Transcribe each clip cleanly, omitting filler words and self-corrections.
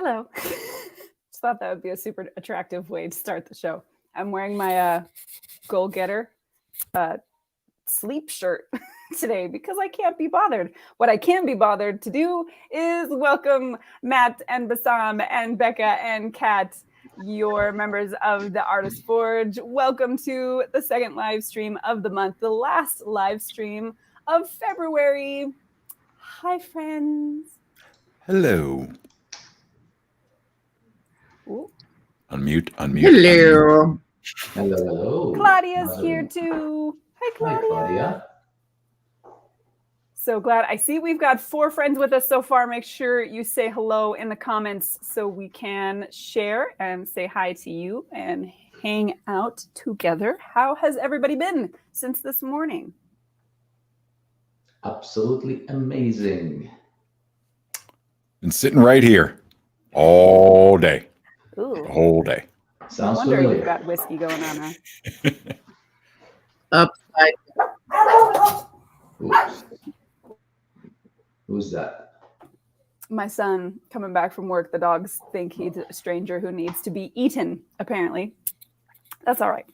Hello. Just thought that would be a super attractive way to start the show. I'm wearing my goal-getter sleep shirt today because I can't be bothered. What I can be bothered to do is welcome Matt and Bassam and Becca and Kat, your members of the Artist Forge. Welcome to the second live stream of the month, the last live stream of February. Hi, friends. Hello. Ooh. Unmute. Hello. Hello. Claudia's here too. Hi, Claudia. Hi, Claudia. So glad. I see we've got 4 friends with us so far. Make sure you say hello in the comments so we can share and say hi to you and hang out together. How has everybody been since this morning? Absolutely amazing. Been sitting right here all day. Ooh. The whole day. Sounds No wonder familiar. you've got whiskey going on, huh? Upside. Oops. Who's that? My son coming back from work. The dogs think he's a stranger who needs to be eaten, apparently. That's all right.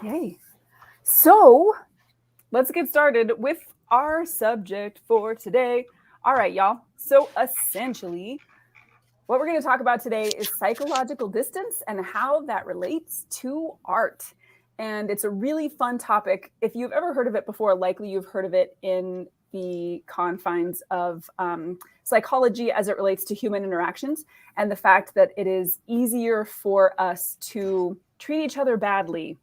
Yay. So let's get started with our subject for today. All right, y'all. So essentially, what we're going to talk about today is psychological distance and how that relates to art. And it's a really fun topic. If you've ever heard of it before, likely you've heard of it in the confines of psychology as it relates to human interactions and the fact that it is easier for us to treat each other badly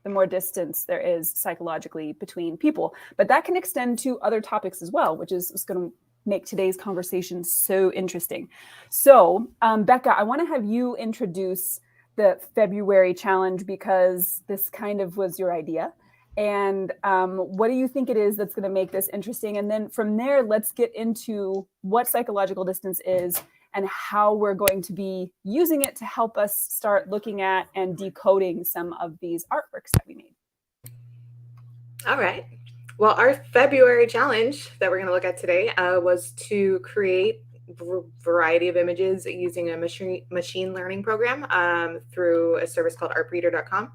the more distance there is psychologically between people. But that can extend to other topics as well, which is going to make today's conversation so interesting. So, Becca, I want to have you introduce the February challenge because this kind of was your idea. And what do you think it is that's going to make this interesting? And then from there, let's get into what psychological distance is and how we're going to be using it to help us start looking at and decoding some of these artworks that we made. All right. Well, our February challenge that we're going to look at today was to create a variety of images using a machine learning program through a service called artbreeder.com.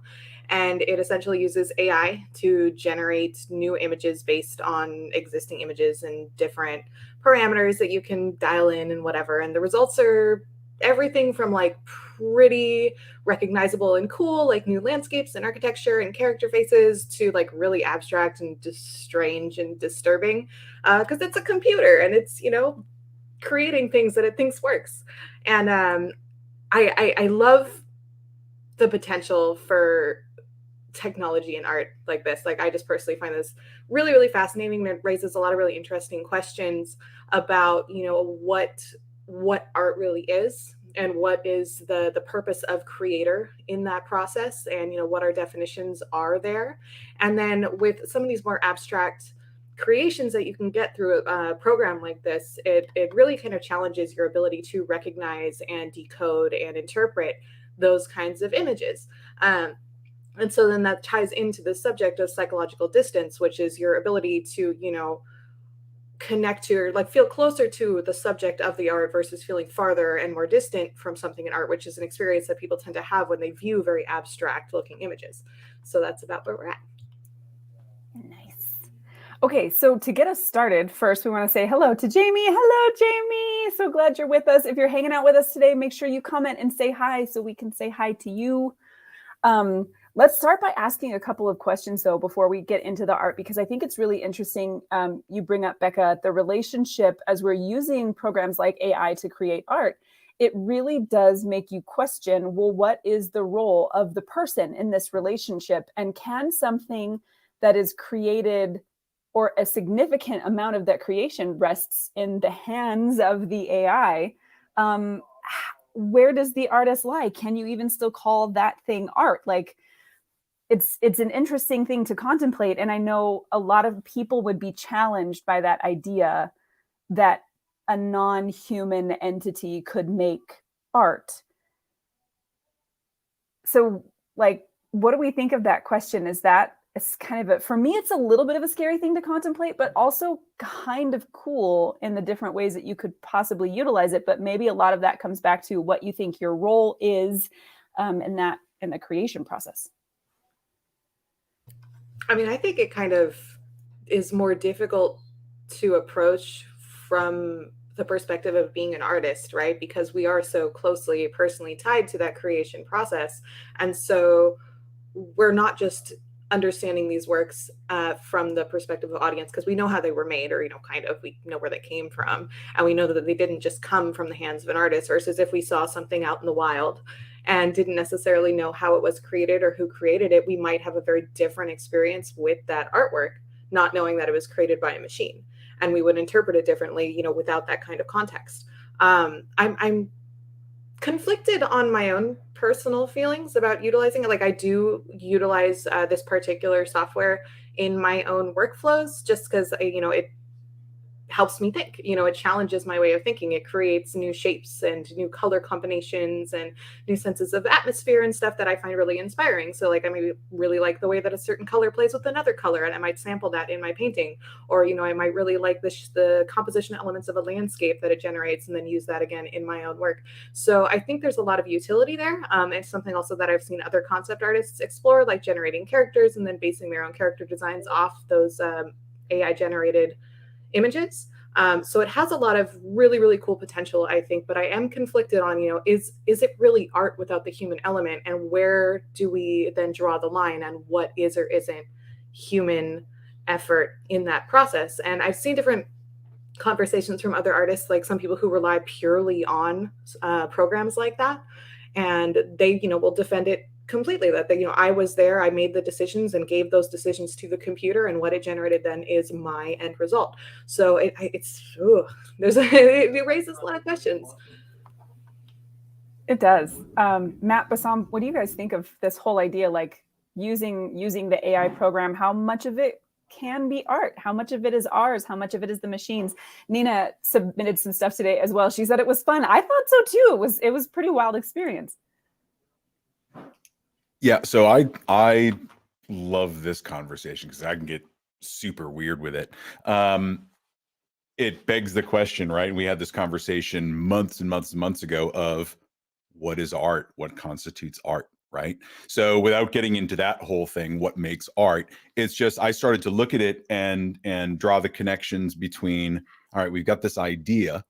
And it essentially uses AI to generate new images based on existing images and different parameters that you can dial in and whatever. And the results are everything from like pretty recognizable and cool, like new landscapes and architecture and character faces, to like really abstract and just strange and disturbing because it's a computer and it's, you know, creating things that it thinks works. And I love the potential for technology and art like this. Like, I just personally find this really, really fascinating. It raises a lot of really interesting questions about, you know, what art really is and what is the purpose of creator in that process, and, you know, what our definitions are there. And then with some of these more abstract creations that you can get through a program like this, it really kind of challenges your ability to recognize and decode and interpret those kinds of images. And so then that ties into the subject of psychological distance, which is your ability to, you know, connect to, or like feel closer to the subject of the art versus feeling farther and more distant from something in art, which is an experience that people tend to have when they view very abstract looking images. So that's about where we're at. Nice. Okay, so to get us started, first we want to say hello to Jamie. Hello, Jamie. So glad you're with us. If you're hanging out with us today, make sure you comment and say hi so we can say hi to you. Let's start by asking a couple of questions, though, before we get into the art, because I think it's really interesting. You bring up, Becca, the relationship as we're using programs like AI to create art. It really does make you question, well, what is the role of the person in this relationship? And can something that is created, or a significant amount of that creation rests in the hands of the AI, where does the artist lie? Can you even still call that thing art? Like, it's an interesting thing to contemplate. And I know a lot of people would be challenged by that idea that a non-human entity could make art. So, like, what do we think of that question? Is that it's kind of for me, it's a little bit of a scary thing to contemplate, but also kind of cool in the different ways that you could possibly utilize it. But maybe a lot of that comes back to what you think your role is in the creation process. I mean, I think it kind of is more difficult to approach from the perspective of being an artist, right? Because we are so closely personally tied to that creation process. And so we're not just understanding these works from the perspective of audience, because we know how they were made, or, kind of, we know where they came from. And we know that they didn't just come from the hands of an artist, versus if we saw something out in the wild and didn't necessarily know how it was created or who created it, we might have a very different experience with that artwork, not knowing that it was created by a machine. And we would interpret it differently, without that kind of context. I'm conflicted on my own personal feelings about utilizing it. Like, I do utilize this particular software in my own workflows, just because, it helps me think. It challenges my way of thinking. It creates new shapes and new color combinations and new senses of atmosphere and stuff that I find really inspiring. So, like, I maybe really like the way that a certain color plays with another color, and I might sample that in my painting. Or, I might really like the composition elements of a landscape that it generates, and then use that again in my own work. So I think there's a lot of utility there. It's something also that I've seen other concept artists explore, like generating characters and then basing their own character designs off those AI generated images. So it has a lot of really, really cool potential, I think, but I am conflicted on, is it really art without the human element? And where do we then draw the line on what is or isn't human effort in that process? And I've seen different conversations from other artists, like some people who rely purely on programs like that. And they, will defend it completely, that they, I was there, I made the decisions and gave those decisions to the computer, and what it generated then is my end result. So it raises a lot of questions. It does. Matt, Bassam, what do you guys think of this whole idea, like using the AI program? How much of it can be art? How much of it is ours? How much of it is the machines? Nina submitted some stuff today as well. She said it was fun. I thought so too. It was pretty wild experience. Yeah, so I love this conversation because I can get super weird with it. It begs the question, right? We had this conversation months and months and months ago of what is art? What constitutes art, right? So without getting into that whole thing, what makes art? It's just I started to look at it and draw the connections between, all right, we've got this idea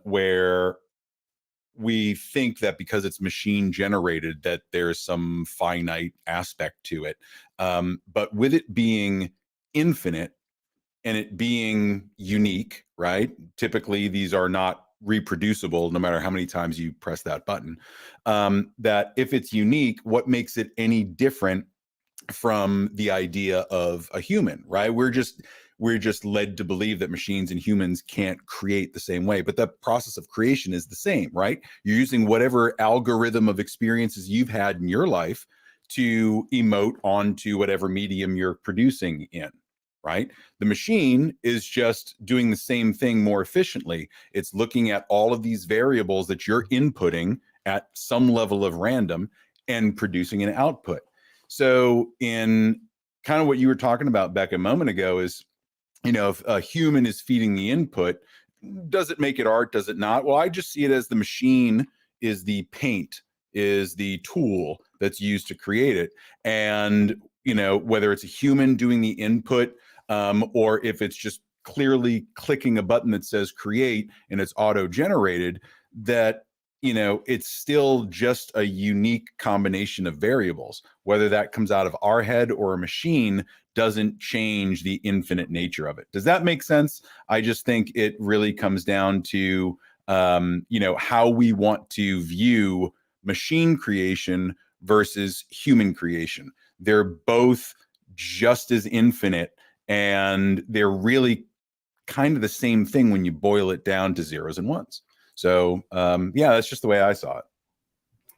where we think that because it's machine generated that there's some finite aspect to it. But with it being infinite and it being unique, right? Typically, these are not reproducible no matter how many times you press that button. That if it's unique, what makes it any different from the idea of a human, right? We're just led to believe that machines and humans can't create the same way, but the process of creation is the same, right? You're using whatever algorithm of experiences you've had in your life to emote onto whatever medium you're producing in, right? The machine is just doing the same thing more efficiently. It's looking at all of these variables that you're inputting at some level of random and producing an output. So in kind of what you were talking about, Becca, a moment ago is, if a human is feeding the input, does it make it art? Does it not? Well, I just see it as the machine is the paint, is the tool that's used to create it. And, whether it's a human doing the input or if it's just clearly clicking a button that says create and it's auto-generated, that it's still just a unique combination of variables. Whether that comes out of our head or a machine doesn't change the infinite nature of it. Does that make sense? I just think it really comes down to, how we want to view machine creation versus human creation. They're both just as infinite, and they're really kind of the same thing when you boil it down to zeros and ones. So that's just the way I saw it.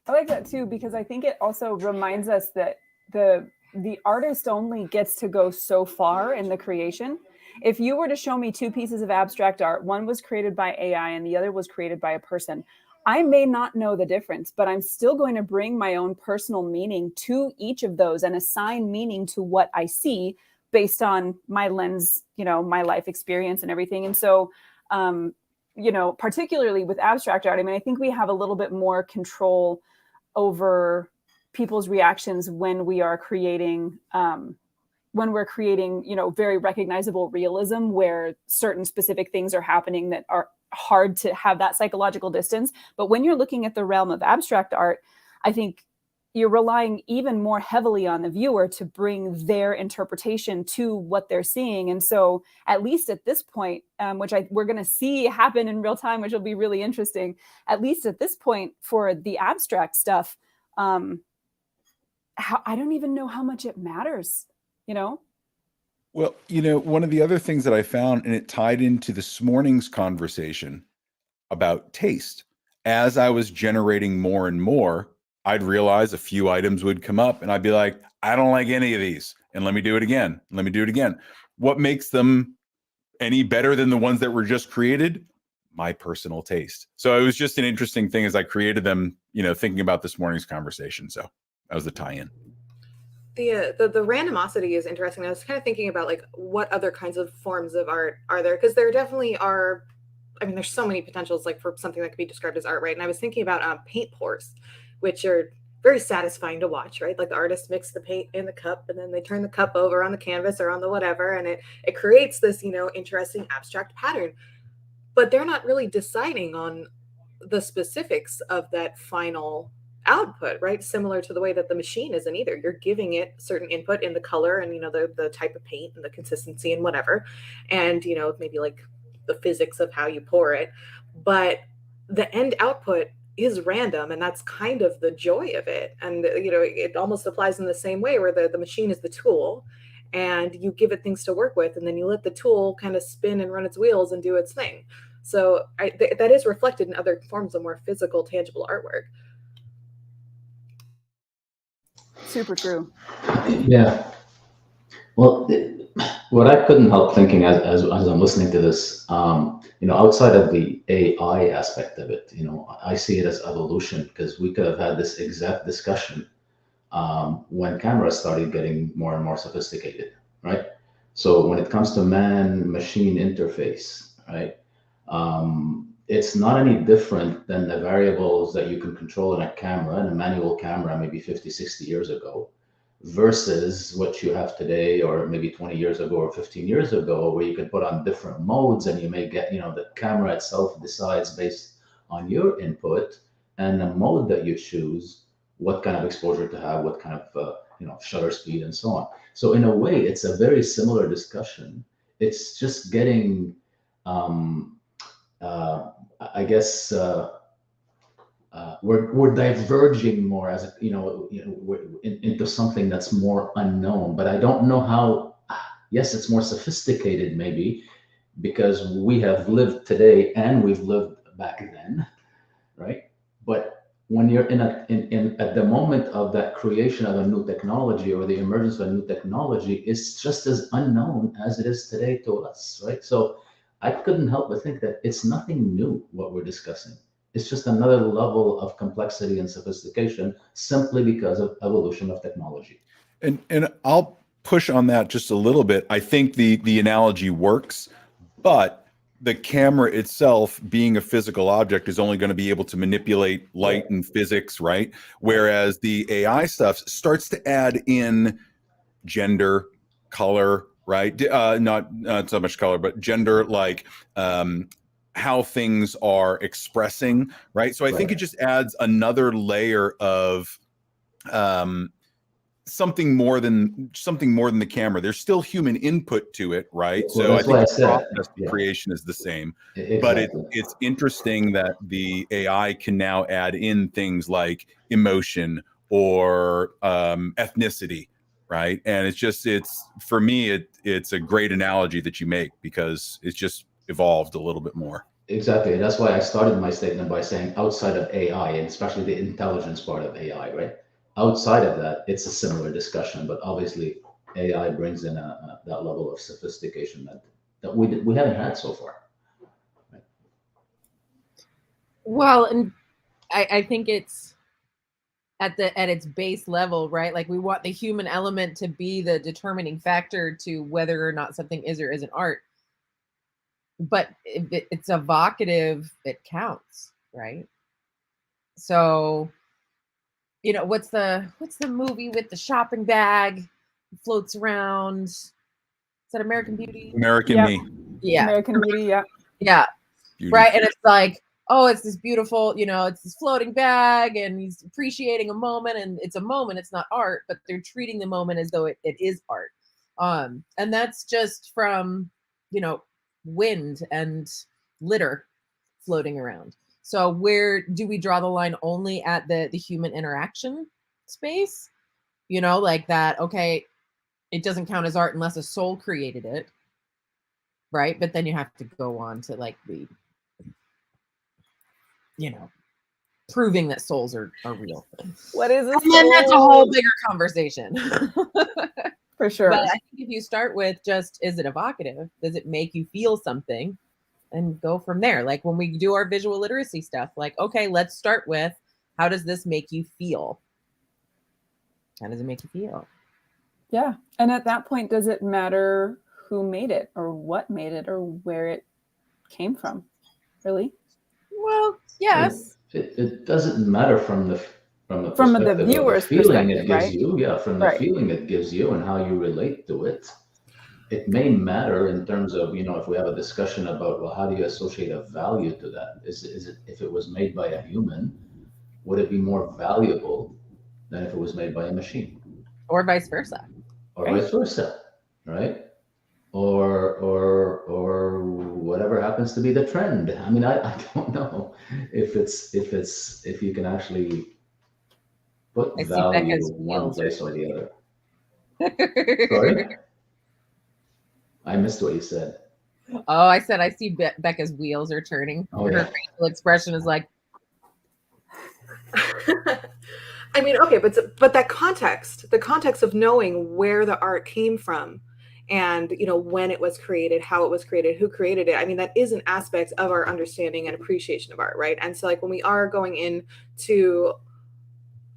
I like that too, because I think it also reminds us that the artist only gets to go so far in the creation. If you were to show me two pieces of abstract art, one was created by AI and the other was created by a person, I may not know the difference, but I'm still going to bring my own personal meaning to each of those and assign meaning to what I see based on my lens, my life experience and everything. And so, particularly with abstract art, I mean, I think we have a little bit more control over people's reactions when we are creating, very recognizable realism where certain specific things are happening that are hard to have that psychological distance. But when you're looking at the realm of abstract art, I think you're relying even more heavily on the viewer to bring their interpretation to what they're seeing. And so at least at this point, which we're going to see happen in real time, which will be really interesting, at least at this point for the abstract stuff, I don't even know how much it matters, Well, one of the other things that I found, and it tied into this morning's conversation about taste, as I was generating more and more, I'd realize a few items would come up and I'd be like, I don't like any of these. And let me do it again. Let me do it again. What makes them any better than the ones that were just created? My personal taste. So it was just an interesting thing as I created them, thinking about this morning's conversation. So that was the tie-in. The randomosity is interesting. I was kind of thinking about like what other kinds of forms of art are there, because there definitely are. I mean, there's so many potentials like for something that could be described as art, right? And I was thinking about paint pours, which are very satisfying to watch, right? Like the artist mix the paint in the cup and then they turn the cup over on the canvas or on the whatever, and it creates this interesting abstract pattern. But they're not really deciding on the specifics of that final output, right? Similar to the way that the machine isn't either. You're giving it certain input in the color and the type of paint and the consistency and whatever, and maybe like the physics of how you pour it, but the end output is random, and that's kind of the joy of it. And it almost applies in the same way where the machine is the tool and you give it things to work with, and then you let the tool kind of spin and run its wheels and do its thing. So that is reflected in other forms of more physical, tangible artwork. Super true. Yeah. Well, what I couldn't help thinking as I'm listening to this, outside of the AI aspect of it, I see it as evolution, because we could have had this exact discussion when cameras started getting more and more sophisticated, right? So when it comes to man-machine interface, right, it's not any different than the variables that you can control in a camera, in a manual camera, maybe 50, 60 years ago, versus what you have today, or maybe 20 years ago or 15 years ago, where you can put on different modes and you may get, the camera itself decides based on your input and the mode that you choose, what kind of exposure to have, what kind of, shutter speed and so on. So in a way, it's a very similar discussion. It's just getting, I guess, we're diverging more as into something that's more unknown. But I don't know how. Yes, it's more sophisticated, maybe, because we have lived today and we've lived back then, right? But when you're in at the moment of that creation of a new technology or the emergence of a new technology, it's just as unknown as it is today to us, right? So I couldn't help but think that it's nothing new what we're discussing. It's just another level of complexity and sophistication simply because of evolution of technology. And I'll push on that just a little bit. I think the analogy works, but the camera itself, being a physical object, is only going to be able to manipulate light and physics, right? Whereas the AI stuff starts to add in gender, color, right? Not so much color, but gender, like how things are expressing, right? So I think it just adds another layer of something more than the camera. There's still human input to it, right? Well, so I think the said, process of creation is the same. Exactly. But it's interesting that the AI can now add in things like emotion or ethnicity, right? And it's for me, it's a great analogy that you make, because it's just evolved a little bit more. Exactly. And that's why I started my statement by saying outside of AI, and especially the intelligence part of AI, right? Outside of that, it's a similar discussion, but obviously AI brings in that level of sophistication that we haven't had so far. Right? Well, and I think it's at its base level, right? Like we want the human element to be the determining factor to whether or not something is or isn't art. But if it's evocative, it counts, right? So, you know, what's the movie with the shopping bag floats around? Is that American Beauty? American Yeah. Me. Yeah. American Beauty, yeah. Yeah. Beauty. Right. And it's like, oh, it's this beautiful, you know, it's this floating bag and he's appreciating a moment, and it's a moment, it's not art, but they're treating the moment as though it is art. And that's just from, you know, wind and litter floating around. So where do we draw the line? Only at the human interaction space? You know, like that, okay, it doesn't count as art unless a soul created it. Right. But then you have to go on to like the, you know, proving that souls are real. What is a soul? And then that's a whole bigger conversation. For sure. But I think if you start with just, is it evocative? Does it make you feel something? And go from there. Like when we do our visual literacy stuff, like, okay, let's start with, how does this make you feel? How does it make you feel? Yeah. And at that point, does it matter who made it or what made it or where it came from? Really? Well, yes. It doesn't matter from the From the perspective of the viewer's feeling it perspective, gives right? you. Yeah, from the Right. feeling it gives you and how you relate to it. It may matter in terms of, you know, if we have a discussion about, well, how do you associate a value to that? Is it, if it was made by a human, would it be more valuable than if it was made by a machine? Or vice versa. Or Right. vice versa, right? Or whatever happens to be the trend. I mean, I don't know if you can actually put I see value Becca's in one wheels place or the other. Sorry? I missed what you said. Oh, I said I see Becca's wheels are turning. Oh, Her yeah. facial expression is like, I mean, okay, but that context, the context of knowing where the art came from, and you know, when it was created, how it was created, who created it. I mean, that is an aspect of our understanding and appreciation of art, right? And so, like when we are going in to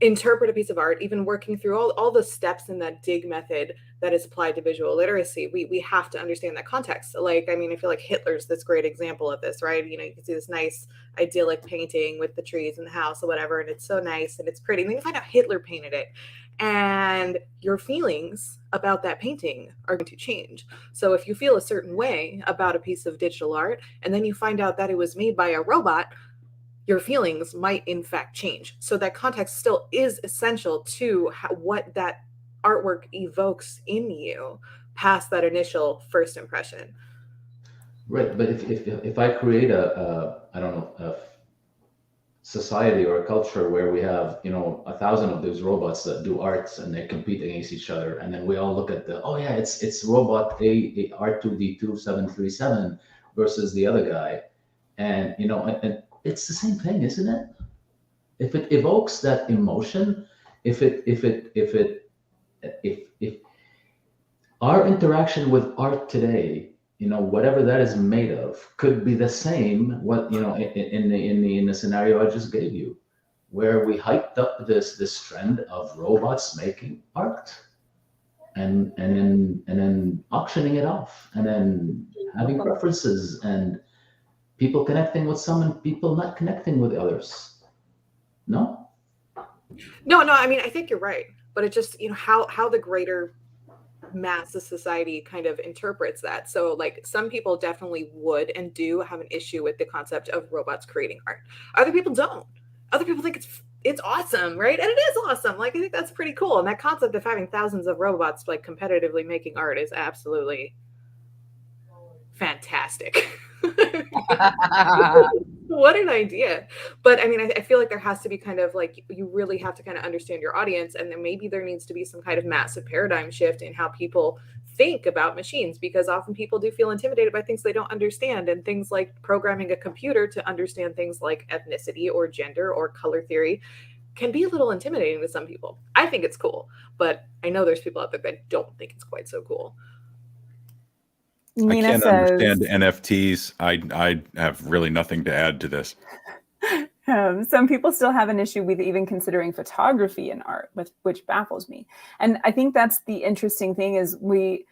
interpret a piece of art, even working through all the steps in that dig method that is applied to visual literacy, we have to understand that context. Like, I mean, I feel like Hitler's this great example of this, right? You know, you can see this nice idyllic painting with the trees and the house or whatever, and it's so nice and it's pretty. And then you find out Hitler painted it, and your feelings about that painting are going to change. So if you feel a certain way about a piece of digital art, and then you find out that it was made by a robot, your feelings might in fact change. So that context still is essential to what that artwork evokes in you past that initial first impression. Right, but if I create I don't know, a society or a culture where we have, you know, 1,000 of these robots that do arts and they compete against each other, and then we all look at oh yeah, it's robot A R2D2 737 versus the other guy, and you know, and it's the same thing, isn't it? If it evokes that emotion, if our interaction with art today, you know, whatever that is made of, could be the same. What, you know, in the scenario I just gave you, where we hyped up this trend of robots making art, and then auctioning it off, and then having preferences, and people connecting with some and people not connecting with others. No. I mean, I think you're right, but it just, you know, how the greater mass of society kind of interprets that. So like some people definitely would and do have an issue with the concept of robots creating art. Other people don't. Other people think it's awesome, right? And it is awesome. Like I think that's pretty cool. And that concept of having thousands of robots like competitively making art is absolutely fantastic. What an idea. But I mean, I feel like there has to be kind of like, you really have to kind of understand your audience, and then maybe there needs to be some kind of massive paradigm shift in how people think about machines, because often people do feel intimidated by things they don't understand, and things like programming a computer to understand things like ethnicity or gender or color theory can be a little intimidating to some people. I think it's cool, but I know there's people out there that don't think it's quite so cool. Nina I can't says, understand NFTs. I have really nothing to add to this. Some people still have an issue with even considering photography in art, which baffles me. And I think that's the interesting thing is we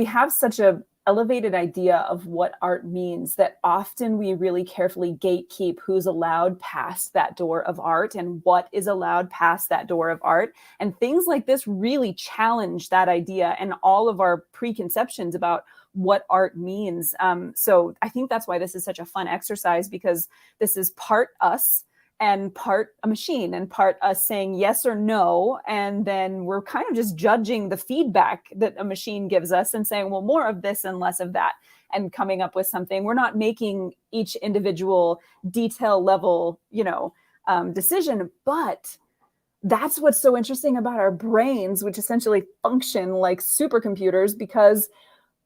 have such a elevated idea of what art means that often we really carefully gatekeep who's allowed past that door of art and what is allowed past that door of art. And things like this really challenge that idea and all of our preconceptions about what art means. So I think that's why this is such a fun exercise, because this is part us and part a machine and part us saying yes or no. And then we're kind of just judging the feedback that a machine gives us and saying, well, more of this and less of that, and coming up with something. We're not making each individual detail level, decision, but that's what's so interesting about our brains, which essentially function like supercomputers, because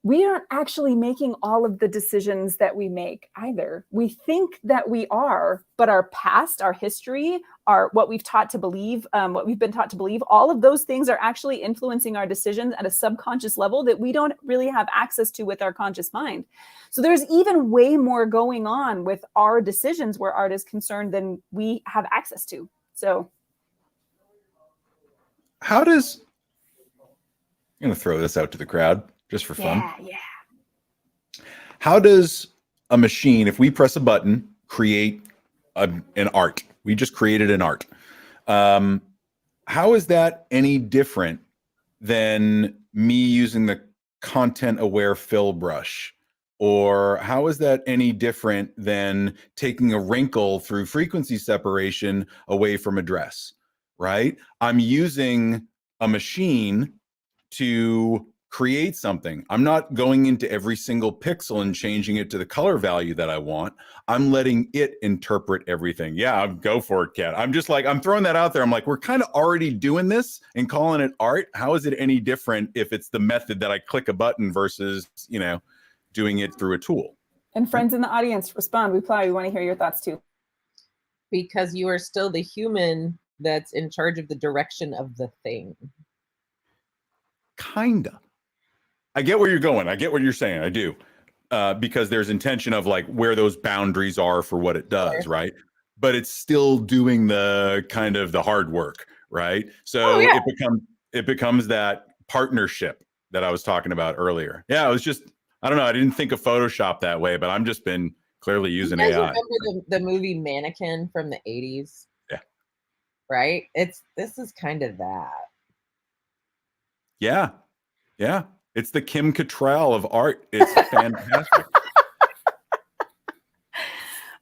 we aren't actually making all of the decisions that we make either. We think that we are, but our past, our history, what we've taught to believe, what we've been taught to believe, all of those things are actually influencing our decisions at a subconscious level that we don't really have access to with our conscious mind. So there's even way more going on with our decisions where art is concerned than we have access to. So I'm going to throw this out to the crowd just for fun. Yeah. How does a machine, if we press a button, create an art? We just created an art. How is that any different than me using the content-aware fill brush? Or how is that any different than taking a wrinkle through frequency separation away from a dress, right? I'm using a machine to create something. I'm not going into every single pixel and changing it to the color value that I want. I'm letting it interpret everything. Yeah, go for it, Kat. I'm just like, I'm throwing that out there. I'm like, we're kind of already doing this and calling it art. How is it any different if it's the method that I click a button versus, doing it through a tool? And friends in the audience, respond, reply. We want to hear your thoughts too. Because you are still the human that's in charge of the direction of the thing. Kinda. I get where you're going. I get what you're saying. I do. Because there's intention of like where those boundaries are for what it does, Sure. right? But it's still doing the kind of the hard work, right? So it becomes that partnership that I was talking about earlier. Yeah, it was just, I don't know. I didn't think of Photoshop that way, but I'm just been clearly using you guys AI. Remember the movie Mannequin from the 80s? Yeah. Right? This is kind of that. Yeah. Yeah. It's the Kim Cattrall of art. It's fantastic.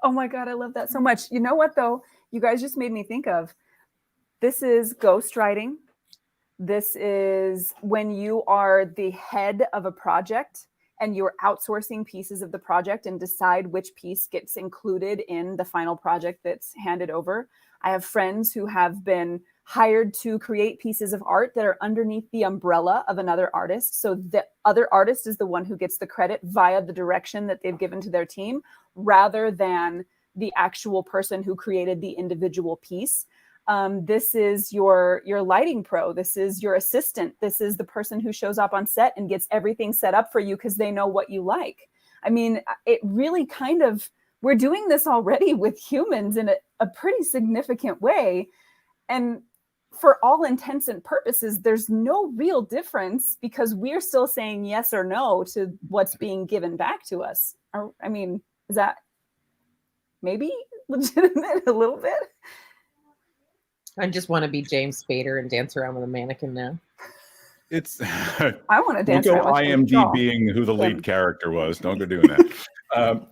Oh my God, I love that so much. You know what, though? You guys just made me think of, this is ghostwriting. This is when you are the head of a project and you're outsourcing pieces of the project and decide which piece gets included in the final project that's handed over. I have friends who have been hired to create pieces of art that are underneath the umbrella of another artist. So the other artist is the one who gets the credit via the direction that they've given to their team, rather than the actual person who created the individual piece. This is your lighting pro. This is your assistant. This is the person who shows up on set and gets everything set up for you because they know what you like. I mean, it really kind of, we're doing this already with humans in a pretty significant way. And for all intents and purposes, there's no real difference because we're still saying yes or no to what's being given back to us. I mean, is that maybe legitimate a little bit? I just want to be James Spader and dance around with a mannequin now. It's I want to dance we'll around with IMDbing who the lead character was. Don't go doing that.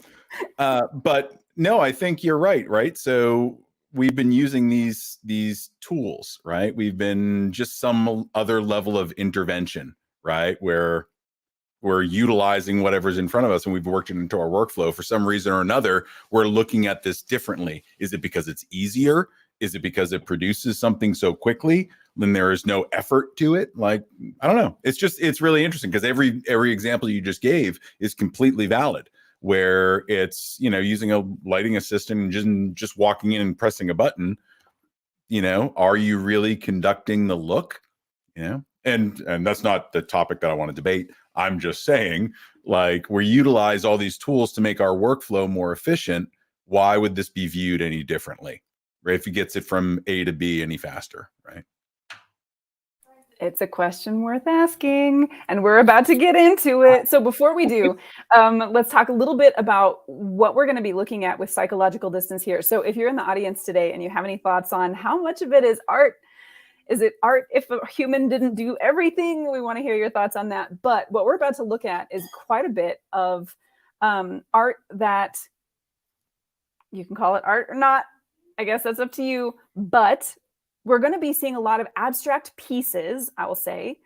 But no, I think you're right? So we've been using these tools, right? We've been just some other level of intervention, right? Where we're utilizing whatever's in front of us and we've worked it into our workflow. For some reason or another, we're looking at this differently. Is it because it's easier? Is it because it produces something so quickly? Then there is no effort to it. Like, I don't know. It's really interesting because every example you just gave is completely valid, where it's, using a lighting assistant and just walking in and pressing a button, are you really conducting the look? And that's not the topic that I want to debate. I'm just saying, like, we utilize all these tools to make our workflow more efficient, why would this be viewed any differently, right? If he gets it from A to B any faster, right? It's a question worth asking, and we're about to get into it. So before we do, let's talk a little bit about what we're going to be looking at with psychological distance here. So if you're in the audience today and you have any thoughts on how much of it is art, is it art if a human didn't do everything? We want to hear your thoughts on that. But what we're about to look at is quite a bit of art that you can call it art or not. I guess that's up to you. But we're going to be seeing a lot of abstract pieces, I will say,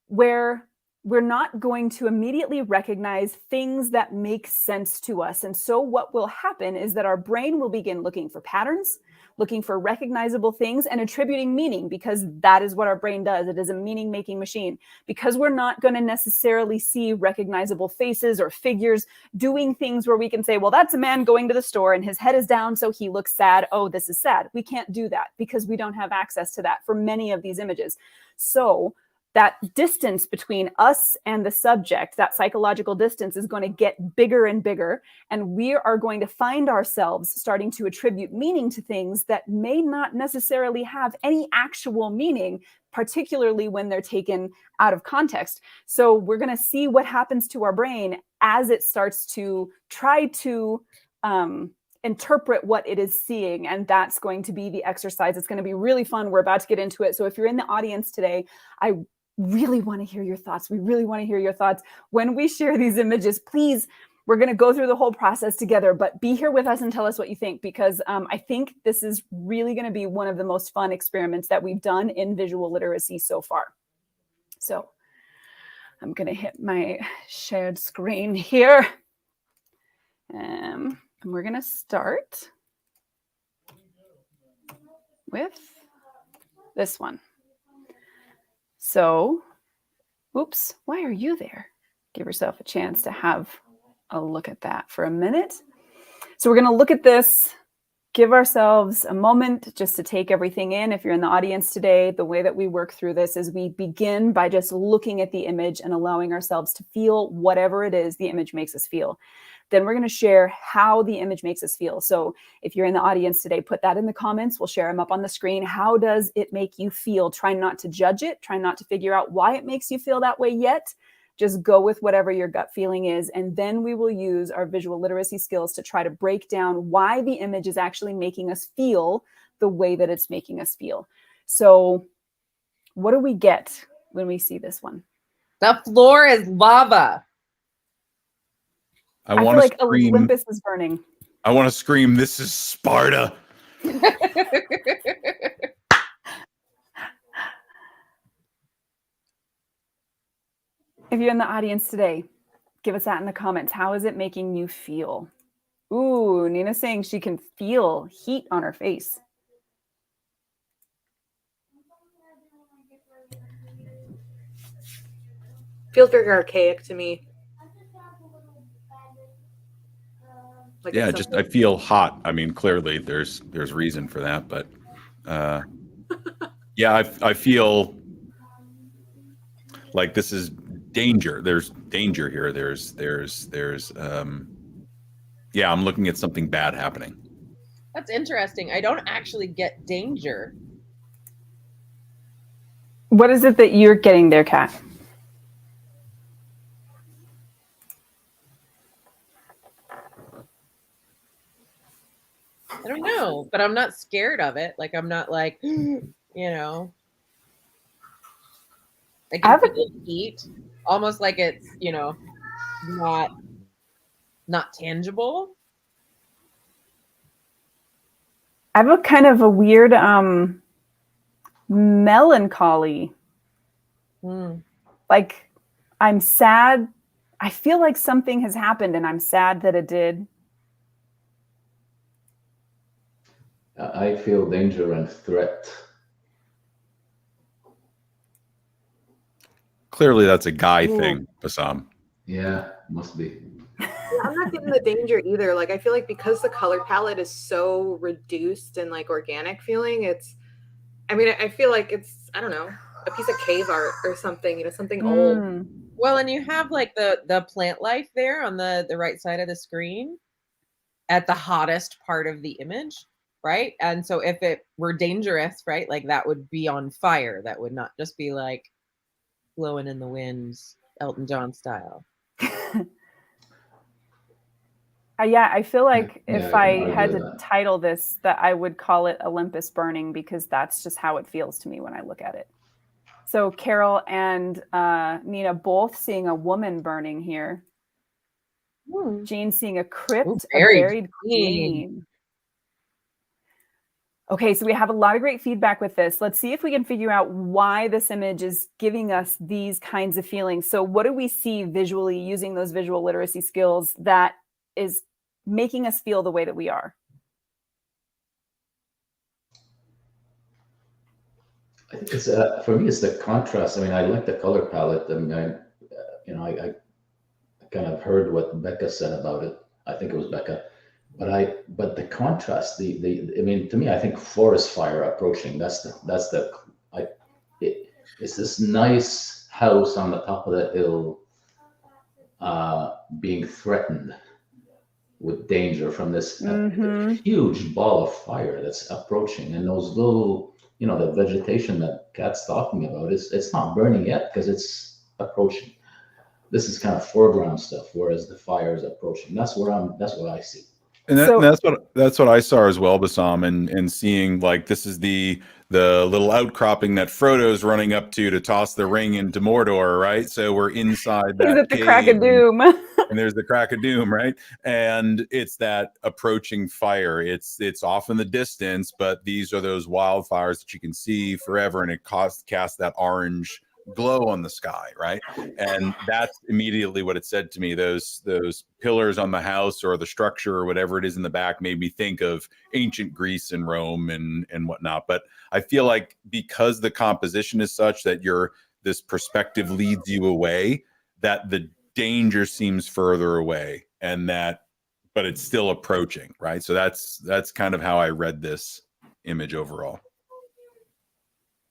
where we're not going to immediately recognize things that make sense to us. And so what will happen is that our brain will begin looking for patterns, looking for recognizable things, and attributing meaning, because that is what our brain does. It is a meaning-making machine. Because we're not going to necessarily see recognizable faces or figures doing things where we can say, well, that's a man going to the store and his head is down, so he looks sad. Oh, this is sad. We can't do that because we don't have access to that for many of these images. So that distance between us and the subject, that psychological distance, is going to get bigger and bigger. And we are going to find ourselves starting to attribute meaning to things that may not necessarily have any actual meaning, particularly when they're taken out of context. So we're going to see what happens to our brain as it starts to try to interpret what it is seeing. And that's going to be the exercise. It's going to be really fun. We're about to get into it. So if you're in the audience today, I really want to hear your thoughts. We really want to hear your thoughts. When we share these images, please, we're going to go through the whole process together, but be here with us and tell us what you think, because I think this is really going to be one of the most fun experiments that we've done in visual literacy so far. So I'm going to hit my shared screen here. And we're going to start with this one. So, oops, why are you there? Give yourself a chance to have a look at that for a minute. So we're going to look at this, give ourselves a moment just to take everything in. If you're in the audience today, the way that we work through this is we begin by just looking at the image and allowing ourselves to feel whatever it is the image makes us feel. Then we're going to share how the image makes us feel. So if you're in the audience today, put that in the comments. We'll share them up on the screen. How does it make you feel? Try not to judge it. Try not to figure out why it makes you feel that way yet. Just go with whatever your gut feeling is. And then we will use our visual literacy skills to try to break down why the image is actually making us feel the way that it's making us feel. So what do we get when we see this one? The floor is lava. I feel want like to scream. Olympus is burning. I want to scream, this is Sparta. If you're in the audience today, give us that in the comments. How is it making you feel? Ooh, Nina's saying she can feel heat on her face. Feels very archaic to me. Like Yeah, it's just something- I feel hot. I mean, clearly there's reason for that, but yeah, I feel like this is danger. There's danger here. There's yeah, I'm looking at something bad happening. That's interesting. I don't actually get danger. What is it that you're getting there, Kat? I don't know, but I'm not scared of it. Like, I'm not like, you know, I can feel heat, almost like it's, you know, not tangible. I have a kind of a weird melancholy. Like, I'm sad. I feel like something has happened and I'm sad that it did. I feel danger and threat. Clearly, that's a guy thing, Bassam. Yeah, must be. Yeah, I'm not getting the danger either. Like, I feel like because the color palette is so reduced and like organic feeling, I feel like it's, I don't know, a piece of cave art or something, you know, something old. Well, and you have like the plant life there on the right side of the screen. at the hottest part of the image, right? And so if it were dangerous, right, like that would be on fire. That would not just be like blowing in the wind, Elton John style. Yeah, I feel like Yeah, if I I can argue had with to that. title this, that I would call it Olympus Burning, because that's just how it feels to me when I look at it. So Carol and Nina both seeing a woman burning here. Jane seeing a crypt, a very buried queen. Okay, so we have a lot of great feedback with this. Let's see if we can figure out why this image is giving us these kinds of feelings. So what do we see visually using those visual literacy skills that is making us feel the way that we are? I think it's for me, it's the contrast. I mean, I like the color palette. I mean, I kind of heard what Becca said about it. I think it was Becca, but the contrast, I mean, to me, I think forest fire approaching. It's this nice house on the top of the hill, being threatened with danger from this huge ball of fire that's approaching, and those little, the vegetation that Kat's talking about it's not burning yet because it's approaching. This is kind of foreground stuff, whereas the fire is approaching. That's what I see. And So- that's what I saw as well, Bassam, and seeing like this is the little outcropping that Frodo's running up to toss the ring into Mordor, right? So we're inside that He's at the cave, crack of doom. and there's the crack of doom, right? And it's that approaching fire. It's off in the distance, but these are those wildfires that you can see forever, and it casts that orange glow on the sky, right? And that's immediately what it said to me. Those pillars on the house or the structure or whatever it is in the back made me think of ancient Greece and Rome and whatnot. But I feel like because the composition is such that this perspective leads you away, that the danger seems further away, but it's still approaching, right? So that's kind of how I read this image overall.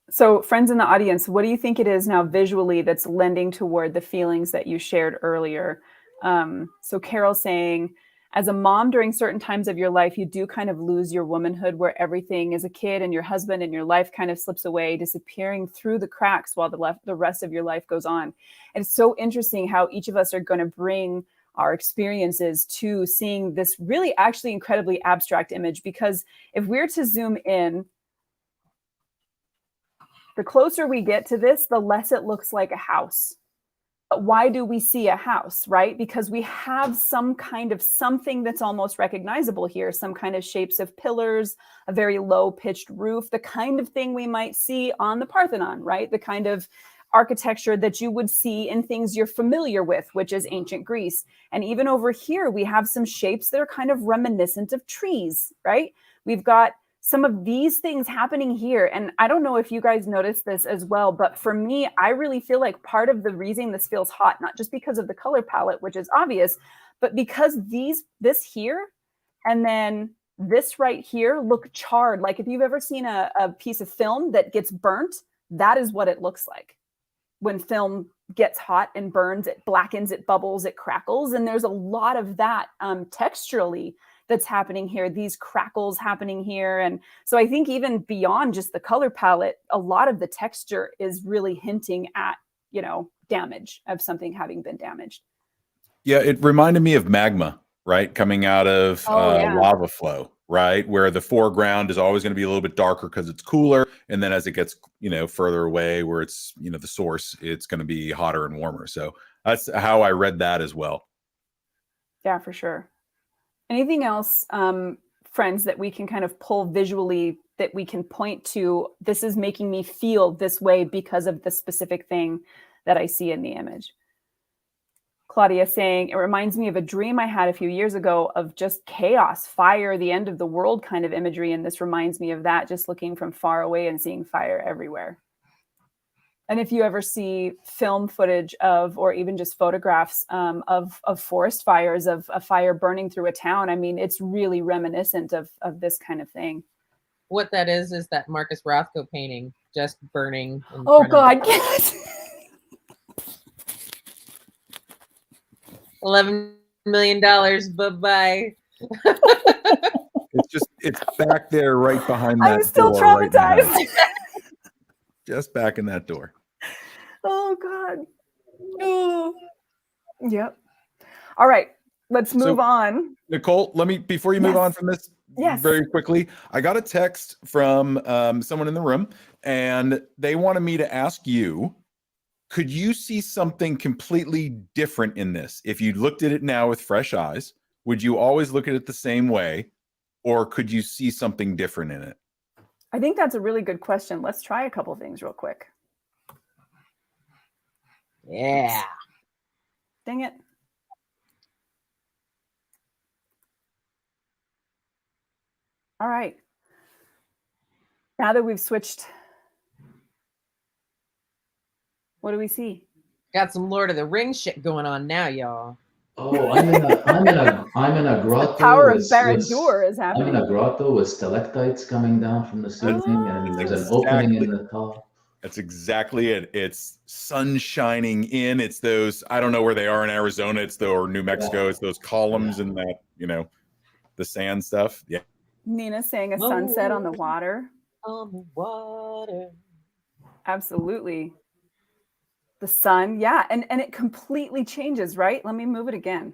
So friends in the audience, what do you think it is now visually that's lending toward the feelings that you shared earlier? So Carol saying, as a mom during certain times of your life, you do kind of lose your womanhood, where everything as a kid and your husband and your life kind of slips away, disappearing through the cracks while the rest of your life goes on. And it's so interesting how each of us are going to bring our experiences to seeing this really actually incredibly abstract image, because if we're to zoom in, the closer we get to this, the less it looks like a house. But why do we see a house, right? Because we have some kind of something that's almost recognizable here, some kind of shapes of pillars, a very low pitched roof, the kind of thing we might see on the Parthenon, right? The kind of architecture that you would see in things you're familiar with, which is ancient Greece. And even over here, we have some shapes that are kind of reminiscent of trees, right? We've got some of these things happening here. And I don't know if you guys noticed this as well, but for me, I really feel like part of the reason this feels hot, not just because of the color palette, which is obvious, but because this here and then this right here look charred. Like if you've ever seen a piece of film that gets burnt, that is what it looks like. When film gets hot and burns, it blackens, it bubbles, it crackles. And there's a lot of that texturally that's happening here, these crackles happening here. And so I think even beyond just the color palette, a lot of the texture is really hinting at, damage of something having been damaged. Yeah, it reminded me of magma, right? Coming out of lava flow, right? Where the foreground is always going to be a little bit darker because it's cooler. And then as it gets, further away where it's, the source, it's going to be hotter and warmer. So that's how I read that as well. Yeah, for sure. Anything else, friends, that we can kind of pull visually that we can point to? This is making me feel this way because of the specific thing that I see in the image. Claudia saying, it reminds me of a dream I had a few years ago of just chaos, fire, the end of the world kind of imagery. And this reminds me of that, just looking from far away and seeing fire everywhere. And if you ever see film footage of, or even just photographs of forest fires, of a fire burning through a town, I mean, it's really reminiscent of this kind of thing. What that is that Marcus Rothko painting, just burning. Oh God, yes. $11 million, bye-bye. It's back there right behind that I'm still door. Right in the house. traumatized. Just back in that door. Oh God. Oh. Yep. All right. Let's move on. Nicole, before you move Yes. on from this Yes. very quickly, I got a text from someone in the room, and they wanted me to ask you, could you see something completely different in this? If you looked at it now with fresh eyes, would you always look at it the same way, or could you see something different in it? I think that's a really good question. Let's try a couple things real quick. Yeah. Dang it. All right. Now that we've switched, what do we see? Got some Lord of the Rings shit going on now, y'all. Oh, I'm in a grotto. The power of with- Barad-dûr is I'm in happening. a grotto with stalactites coming down from the ceiling, and there's an opening in the top. That's exactly it. It's sun shining in. It's those, I don't know where they are in Arizona, or New Mexico. Yeah. It's those columns and that, the sand stuff. Yeah. Nina saying a sunset on the water. On the water. Absolutely. The sun. Yeah. And it completely changes, right? Let me move it again.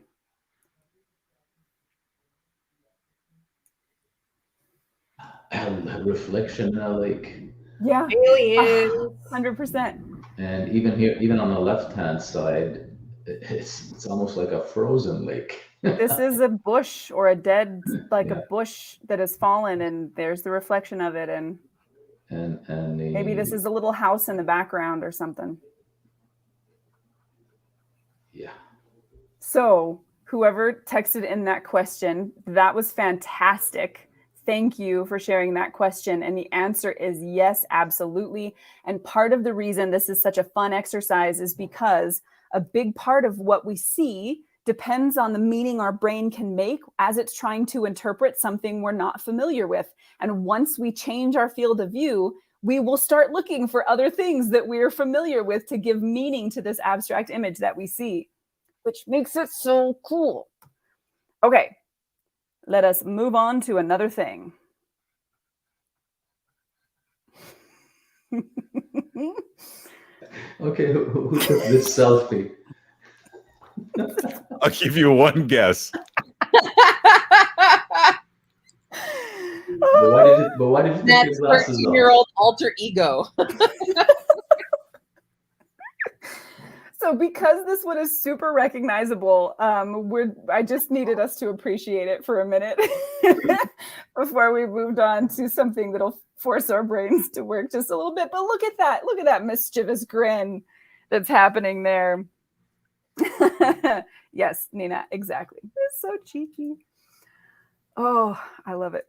And a reflection in a lake. Yeah. Aliens. 100%. And even here, even on the left-hand side, it's almost like a frozen lake. This is a bush or a dead, like Yeah. a bush that has fallen, and there's the reflection of it. And maybe this is a little house in the background or something. Yeah. So whoever texted in that question, that was fantastic. Thank you for sharing that question. And the answer is yes, absolutely. And part of the reason this is such a fun exercise is because a big part of what we see depends on the meaning our brain can make as it's trying to interpret something we're not familiar with. And once we change our field of view, we will start looking for other things that we're familiar with to give meaning to this abstract image that we see, which makes it so cool. Okay, let us move on to another thing. Okay, who took this selfie? I'll give you one guess. But why did you take That's your glasses off? 13-year-old alter ego. So because this one is super recognizable, I just needed us to appreciate it for a minute before we moved on to something that'll force our brains to work just a little bit. But look at that mischievous grin that's happening there. Yes, Nina, exactly. It's so cheeky. Oh, I love it.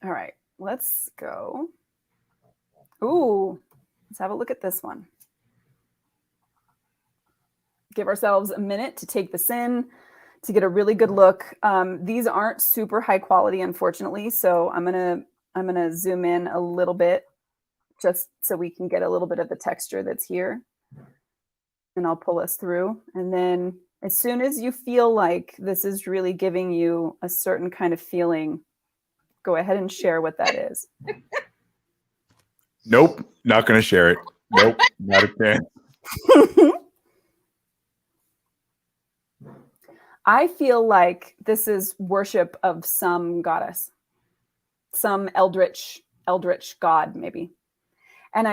All right, let's go. Ooh, let's have a look at this one. Give ourselves a minute to take this in, to get a really good look. These aren't super high quality, unfortunately, so I'm gonna zoom in a little bit just so we can get a little bit of the texture that's here. And I'll pull us through. And then as soon as you feel like this is really giving you a certain kind of feeling, go ahead and share what that is. Nope, not going to share it. Nope, not a chance. I feel like this is worship of some goddess, some eldritch god, maybe. And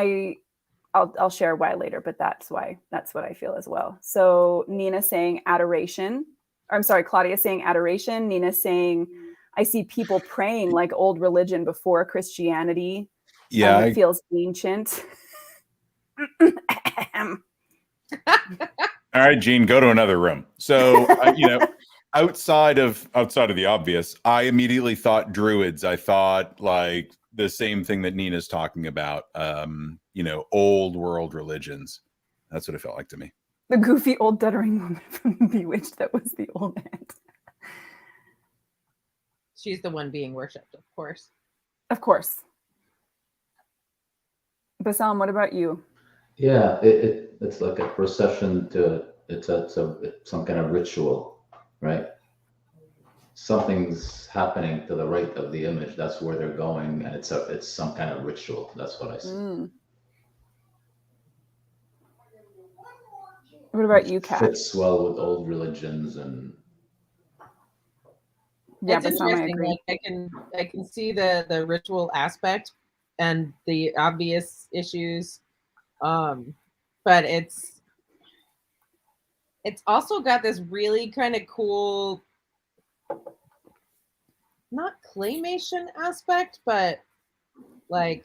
I'll share why later, but that's what I feel as well. So Nina saying adoration. Or I'm sorry, Claudia saying adoration. Nina saying, I see people praying like old religion before Christianity. Yeah, It feels ancient. All right, Gene, go to another room. So, outside of the obvious, I immediately thought druids. I thought like the same thing that Nina's talking about. Old world religions. That's what it felt like to me. The goofy old duttering woman from Bewitched that was the old aunt. She's the one being worshipped, of course. Of course. Bassam, what about you? Yeah, it's like a procession to it's some kind of ritual, right? something's happening to the right of the image. That's where they're going, and it's some kind of ritual. That's what I see. What about you, It Kat? fits well with old religions and Yeah, It's but some I interesting. agree. Like I can see the ritual aspect and the obvious issues, but it's also got this really kind of cool, not claymation aspect, but like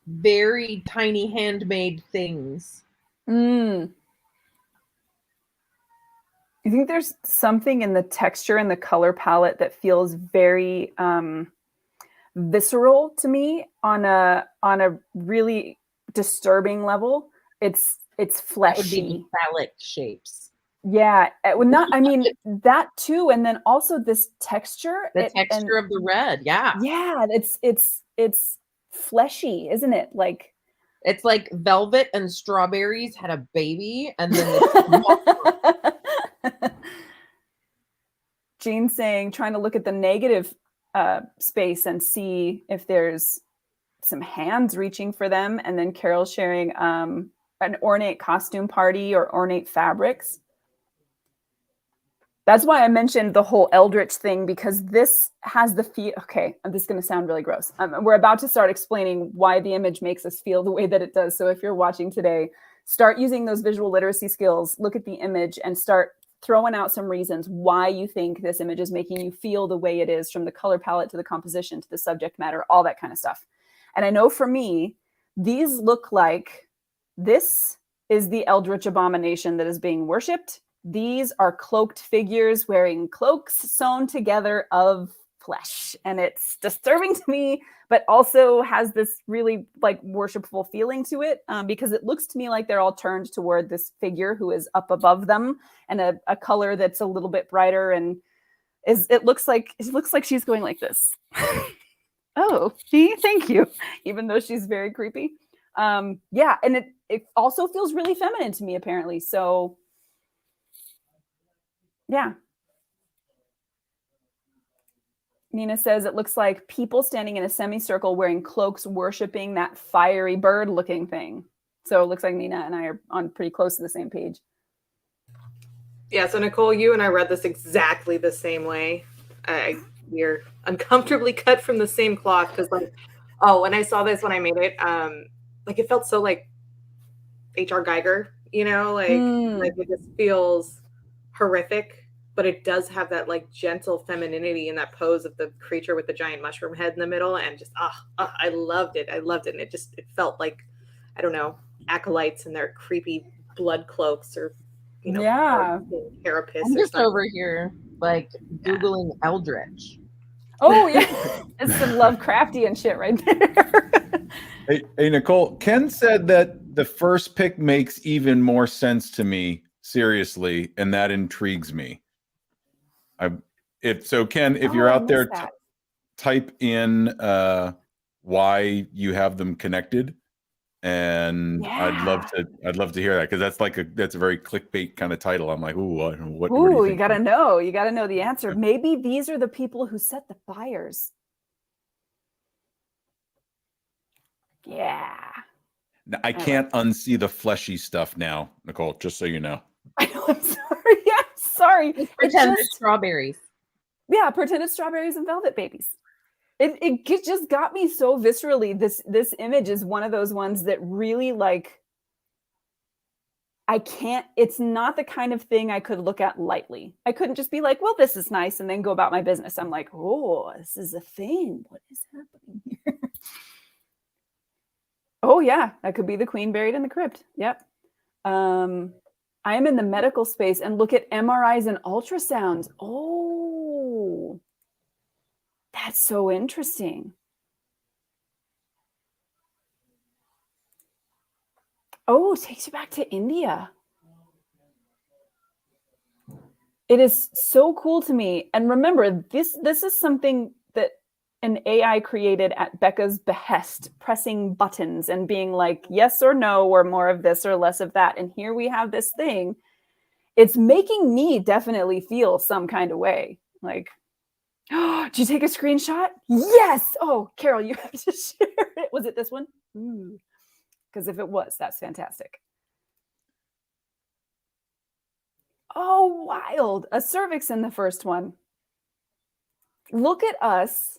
very tiny handmade things. I think there's something in the texture and the color palette that feels very visceral to me on a really disturbing level. It's That would be fleshy. the phallic shapes. Yeah, it would not. I mean that too, and then also this texture. The texture of the red, yeah. Yeah, it's fleshy, isn't it? Like it's like velvet and strawberries had a baby, and then Jean's saying, trying to look at the negative space and see if there's some hands reaching for them, and then Carol's sharing an ornate costume party or ornate fabrics. That's why I mentioned the whole eldritch thing, because this has the feel. Okay, this is going to sound really gross. We're about to start explaining why the image makes us feel the way that it does. So if you're watching today, start using those visual literacy skills, look at the image and start throwing out some reasons why you think this image is making you feel the way it is, from the color palette to the composition to the subject matter, all that kind of stuff. And I know for me, these look like this is the eldritch abomination that is being worshipped. These are cloaked figures wearing cloaks sewn together of flesh. And it's disturbing to me, but also has this really like worshipful feeling to it, because it looks to me like they're all turned toward this figure who is up above them, and a color that's a little bit brighter, and it looks like she's going like this. Oh, gee, thank you. Even though she's very creepy. Yeah, and it also feels really feminine to me, apparently. So yeah. Nina says it looks like people standing in a semicircle wearing cloaks, worshiping that fiery bird looking thing. So it looks like Nina and I are on pretty close to the same page. Yeah, so Nicole, you and I read this exactly the same way. We're uncomfortably cut from the same cloth, because when I saw this, when I made it, it felt so like H.R. Geiger, like it just feels horrific, but it does have that like gentle femininity in that pose of the creature with the giant mushroom head in the middle, and just I loved it. And it felt like, I don't know, acolytes in their creepy blood cloaks, or carapace. I'm just over here like Googling Eldritch. Oh yeah, it's some Lovecraftian shit right there. Hey Nicole, Ken said that the first pick makes even more sense to me, seriously, and that intrigues me. Ken, if you're out there, type in why you have them connected, and I'd love to hear that, because that's a very clickbait kind of title. I'm like, what do you think? You gotta know the answer. Maybe these are the people who set the fires. Yeah. I can't unsee the fleshy stuff now, Nicole, just so you know. I know, I'm sorry. Yeah, sorry. Pretend it's strawberries. Yeah, pretend it's strawberries and velvet babies. It just got me so viscerally. This image is one of those ones that really, like, it's not the kind of thing I could look at lightly. I couldn't just be like, well, this is nice, and then go about my business. I'm like, oh, this is a thing. What is happening here? Oh yeah, that could be the queen buried in the crypt. Yep. I am in the medical space, and look at MRIs and ultrasounds. Oh, that's so interesting. Oh, it takes you back to India. It is so cool to me. And remember, this is something that an AI created at Becca's behest, pressing buttons and being like, yes or no, or more of this or less of that. And here we have this thing. it's making me definitely feel some kind of way. Like, did you take a screenshot? Yes. Oh, Carol, you have to share it. Was it this one? Because if it was, that's fantastic. Oh, wild. A cervix in the first one. Look at us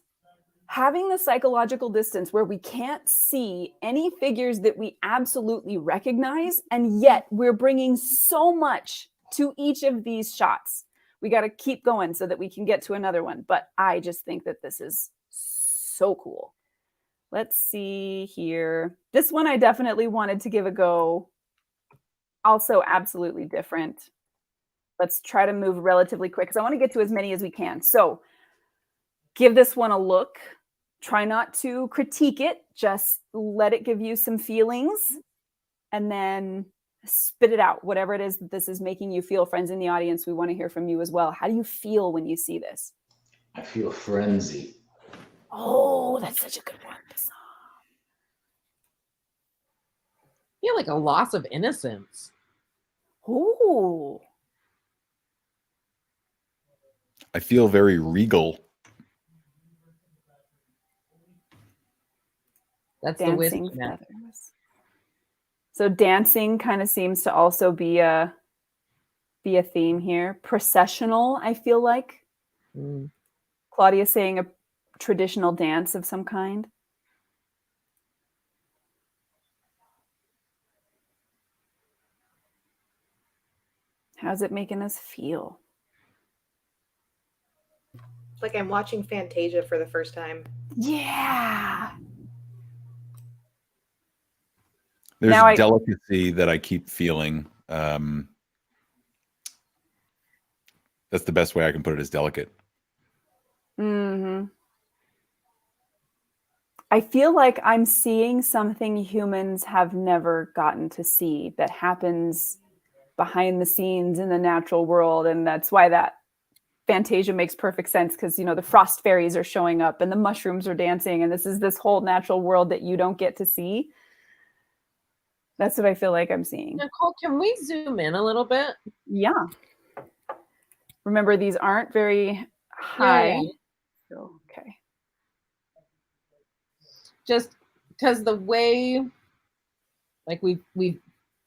having the psychological distance where we can't see any figures that we absolutely recognize, and yet we're bringing so much to each of these shots. We got to keep going so that we can get to another one, but I just think that this is so cool. Let's see here. This one I definitely wanted to give a go. Also absolutely different. Let's try to move relatively quick because I want to get to as many as we can. So give this one a look. Try not to critique it. Just let it give you some feelings and then spit it out. Whatever it is that this is making you feel. Friends in the audience, we want to hear from you as well. How do you feel when you see this? I feel frenzy. Oh, that's such a good one. I feel like a loss of innocence. Oh. I feel very regal. That's Dancing the wisdom. feathers. So dancing kind of seems to also be a theme here. Processional, I feel like. Claudia saying a traditional dance of some kind. How's it making us feel? Like I'm watching Fantasia for the first time. Yeah. There's Now delicacy that I keep feeling. That's the best way I can put it, is delicate. Mm-hmm. I feel like I'm seeing something humans have never gotten to see that happens behind the scenes in the natural world. And that's why that Fantasia makes perfect sense, because, you know, the frost fairies are showing up and the mushrooms are dancing. And this is this whole natural world that you don't get to see. That's what I feel like I'm seeing. Nicole, can we zoom in a little bit? Yeah. Remember, these aren't very high. Yeah. So, okay. Just because the way, like, we've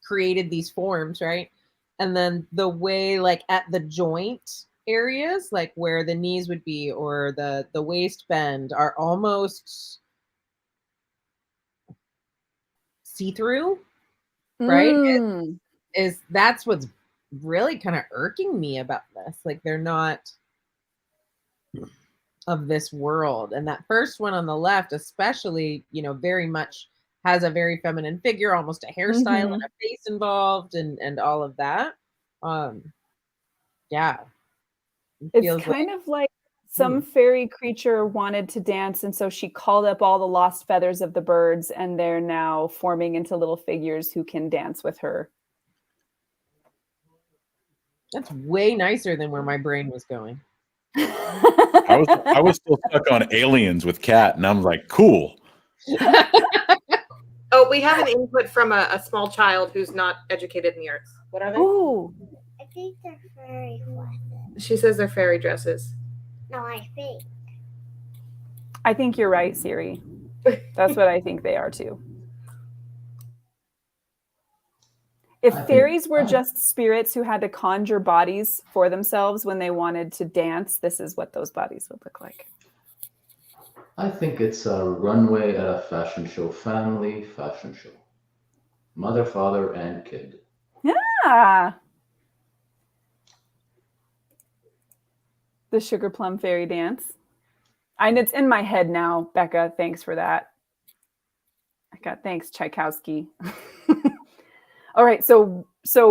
created these forms, right? And then the way, like, at the joint areas, like where the knees would be or the waist bend, are almost see-through, right? That's what's really kind of irking me about this. Like, they're not of this world. And that first one on the left, especially, you know, very much has a very feminine figure, almost a hairstyle and a face involved, and all of that. Yeah. It's kind of like some fairy creature wanted to dance, and so she called up all the lost feathers of the birds, and they're now forming into little figures who can dance with her. That's way nicer than where my brain was going. I was still stuck on aliens with Kat, and I'm like, cool. Oh, we have an input from a small child who's not educated in the arts. What are they? Oh, I think they're fairy dresses. She says they're fairy dresses. No, I think. I think you're right, Siri. That's what I think they are too. If fairies were just spirits who had to conjure bodies for themselves when they wanted to dance, this is what those bodies would look like. I think it's a runway at a fashion show, family fashion show. Mother, father, and kid. Yeah. The sugar plum fairy dance. And it's in my head now, Becca. Thanks for that. Thanks, Tchaikovsky. All right, so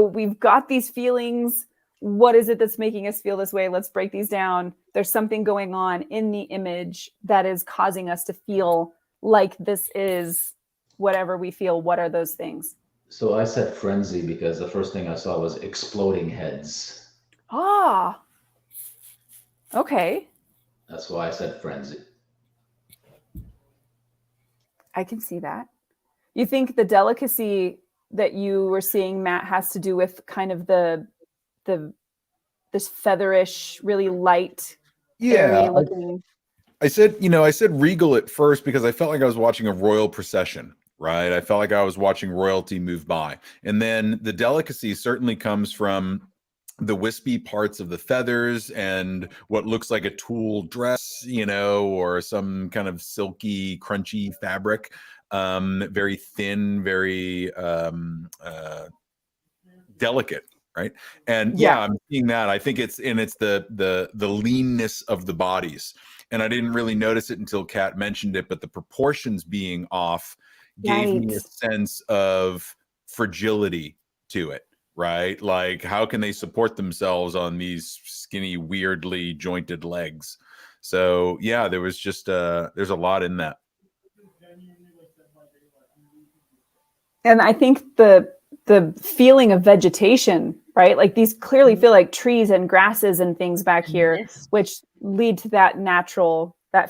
we've got these feelings. What is it that's making us feel this way? Let's break these down. There's something going on in the image that is causing us to feel like this is whatever we feel. What are those things? So I said frenzy because the first thing I saw was exploding heads. Ah, okay. That's why I said frenzy. I can see that. You think the delicacy that you were seeing, Matt, has to do with kind of the this featherish, really light, airy Yeah, looking. I said regal at first because I felt like I was watching a royal procession, right? I felt like I was watching royalty move by. And then the delicacy certainly comes from the wispy parts of the feathers and what looks like a tulle dress, or some kind of silky, crunchy fabric. Very thin, very delicate, right? And yeah, I'm seeing that. I think it's the leanness of the bodies. And I didn't really notice it until Kat mentioned it, but the proportions being off gave me a sense of fragility to it, right? Like, how can they support themselves on these skinny, weirdly jointed legs? So yeah, there was just there's a lot in that. And I think the feeling of vegetation, right? Like these clearly feel like trees and grasses and things back here, Yes. which lead to that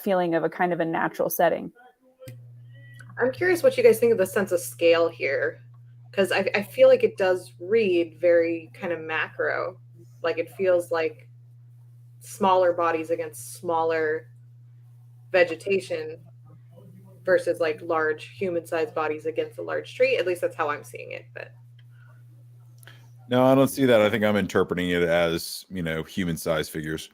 feeling of a kind of a natural setting. I'm curious what you guys think of the sense of scale here, because I feel like it does read very kind of macro. Like it feels like smaller bodies against smaller vegetation versus like large human-sized bodies against a large tree. At least that's how I'm seeing it. But no, I don't see that. I think I'm interpreting it as, human-sized figures.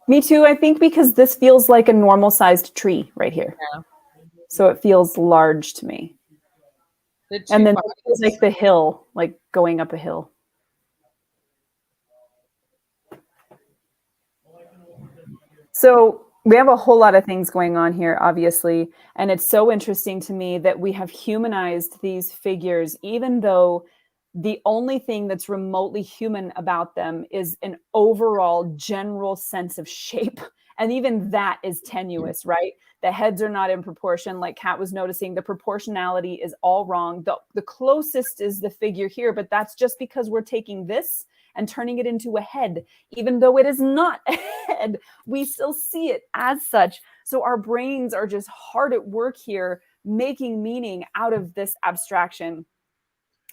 Me too, I think, because this feels like a normal sized tree right here. Yeah. So it feels large to me. And then it feels like the hill, like going up a hill. So we have a whole lot of things going on here, obviously. And it's so interesting to me that we have humanized these figures, even though the only thing that's remotely human about them is an overall general sense of shape. And even that is tenuous, right? The heads are not in proportion. Like Kat was noticing, the proportionality is all wrong. The closest is the figure here, but that's just because we're taking this and turning it into a head. Even though it is not a head, we still see it as such. So our brains are just hard at work here, making meaning out of this abstraction.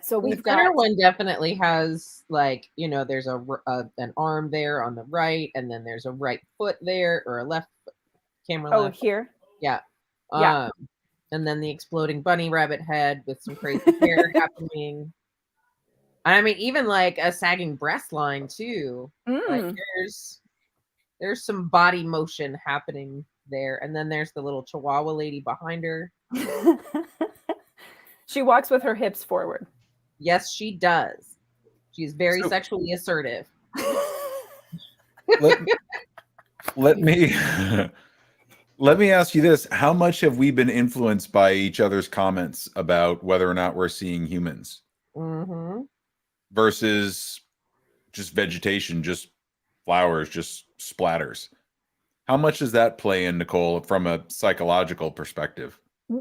So we've got, the center one definitely has, like, there's an arm there on the right, and then there's a right foot there, or a left camera left. Here. Yeah. Yeah. And then the exploding bunny rabbit head with some crazy hair happening. And I mean, even like a sagging breast line too. Like there's some body motion happening there. And then there's the little Chihuahua lady behind her. She walks with her hips forward. Yes, she does. She's very sexually assertive. Let me ask you this. How much have we been influenced by each other's comments about whether or not we're seeing humans? Mm-hmm. Versus just vegetation, just flowers, just splatters. How much does that play in, Nicole, from a psychological perspective?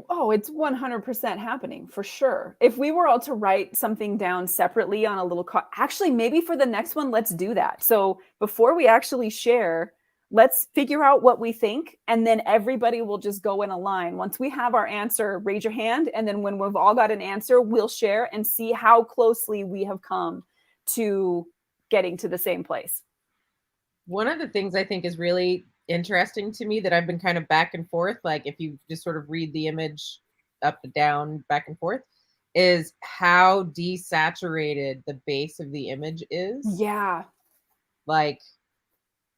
Oh, it's 100% happening for sure. If we were all to write something down separately on a little actually, maybe for the next one, let's do that. So before we actually share, let's figure out what we think, and then everybody will just go in a line. Once we have our answer, raise your hand, and then when we've all got an answer, we'll share and see how closely we have come to getting to the same place. One of the things I think is really interesting to me that I've been kind of back and forth, like if you just sort of read the image up and down, back and forth, is how desaturated the base of the image is. Yeah. Like,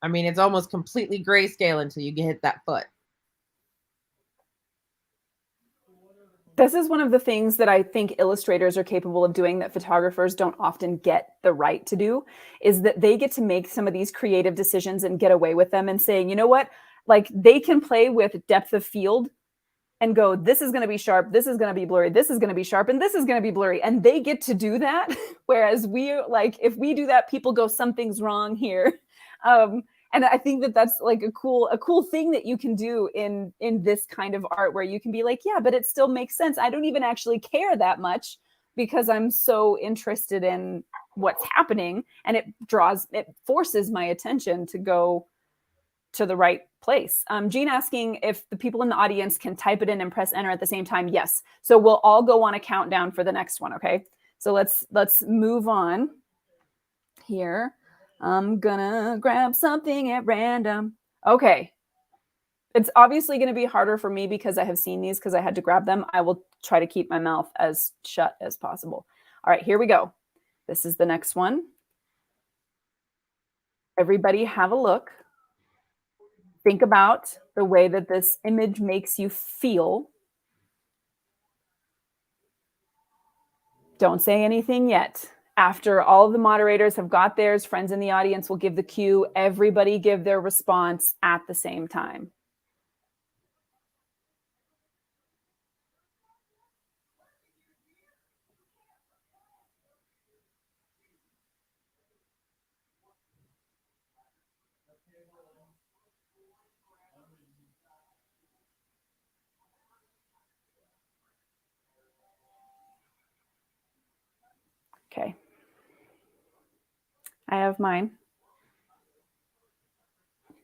I mean, it's almost completely grayscale until you hit that foot. This is one of the things that I think illustrators are capable of doing that photographers don't often get the right to do, is that they get to make some of these creative decisions and get away with them and saying, you know what, like they can play with depth of field and go, this is going to be sharp, this is going to be blurry, this is going to be sharp, and this is going to be blurry. And they get to do that. Whereas we, like, if we do that, people go, something's wrong here. And I think that that's like a cool thing that you can do in this kind of art, where you can be like, yeah, but it still makes sense. I don't even actually care that much because I'm so interested in what's happening, and it forces my attention to go to the right place. Jean asking if the people in the audience can type it in and press enter at the same time. Yes. So we'll all go on a countdown for the next one. Okay. So let's move on. Here, I'm gonna grab something at random. Okay. It's obviously going to be harder for me because I have seen these because I had to grab them. I will try to keep my mouth as shut as possible. All right, here we go. This is the next one. Everybody have a look. Think about the way that this image makes you feel. Don't say anything yet. After all of the moderators have got theirs, friends in the audience will give the cue. Everybody give their response at the same time. Okay. I have mine.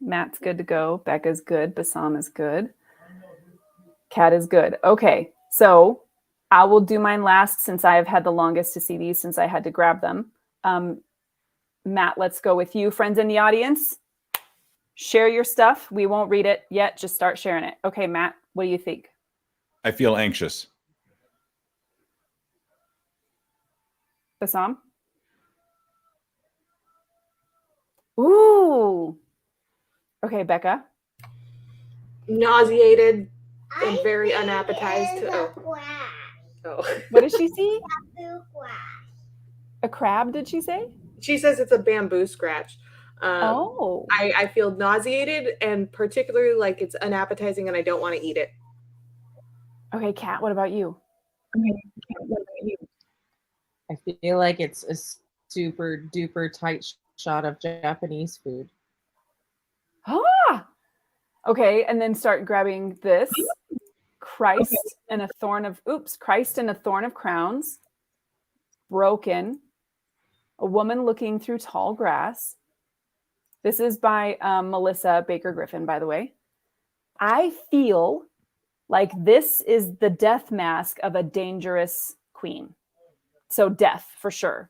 Matt's good to go. Becca's good. Bassam is good. Kat is good. Okay. So I will do mine last since I have had the longest to see these since I had to grab them. Matt, let's go with you. Friends in the audience, share your stuff. We won't read it yet. Just start sharing it. Okay, Matt, what do you think? I feel anxious. Bassam? Ooh. Okay, Becca? Nauseated and very unappetized. Oh. What did she see? A crab, did she say? She says it's a bamboo scratch. Oh. I feel nauseated and particularly like it's unappetizing and I don't want to eat it. Okay, Kat, what about you? I feel like it's a super duper tight shot of Japanese food. Ah! Okay, and then start grabbing this. Christ and a thorn of, Christ and a thorn of crowns. Broken. A woman looking through tall grass. This is by Melissa Baker Griffin, by the way. I feel like this is the death mask of a dangerous queen. So death, for sure.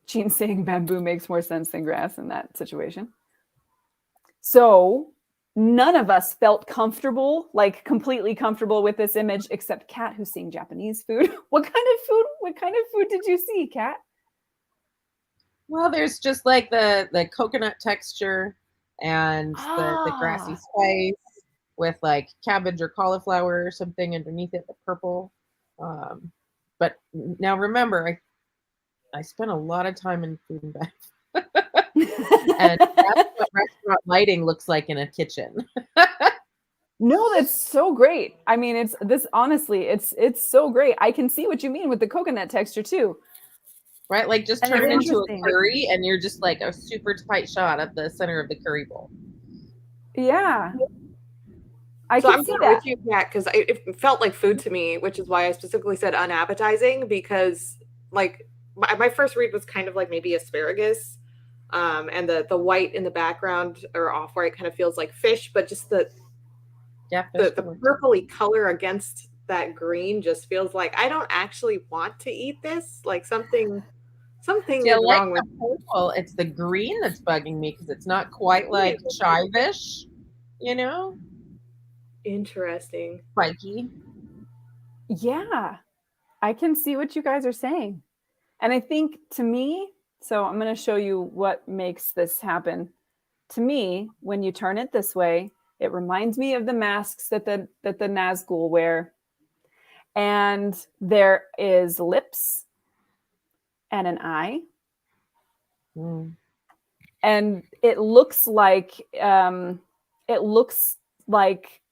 Jean's saying bamboo makes more sense than grass in that situation. So none of us felt comfortable, like completely comfortable with this image, except Kat, who's seeing Japanese food. What kind of food did you see, Kat? Well, there's just like the coconut texture and the grassy spice with like cabbage or cauliflower or something underneath it, the purple. But now remember, I spent a lot of time in food and bev. And that's what restaurant lighting looks like in a kitchen. No, that's so great. I mean, it's so great. I can see what you mean with the coconut texture too. Right? Like just And turn it it's into a interesting. curry and you're just like a super tight shot of the center of the curry bowl. Yeah. I So can I'm see going that. with you, Kat, because it felt like food to me, which is why I specifically said unappetizing, because like my first read was kind of like maybe asparagus, and the white in the background or off-white kind of feels like fish, but just the purpley color against that green just feels like I don't actually want to eat this. Like something See, is like wrong with purple. It's the green that's bugging me because it's not quite like chivish, you know? Interesting. Spiky. Yeah. I can see what you guys are saying. And I think to me, so I'm going to show you what makes this happen. To me, when you turn it this way, it reminds me of the masks that the Nazgul wear. And there is lips and an eye. Mm. And it looks like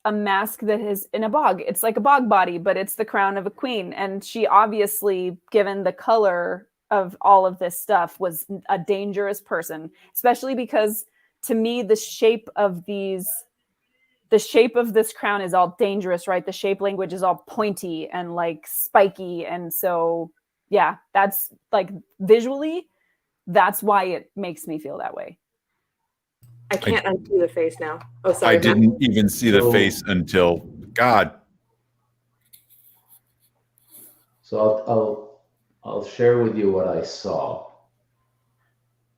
a mask that is in a bog. It's like a bog body, but it's the crown of a queen. And she obviously, given the color of all of this stuff, was a dangerous person, especially because to me, the shape of this crown is all dangerous, right? The shape language is all pointy and like spiky. And so, yeah, that's like visually, that's why it makes me feel that way. I can't unsee the face now. Oh, sorry. I didn't even see the face until God. So I'll share with you what I saw.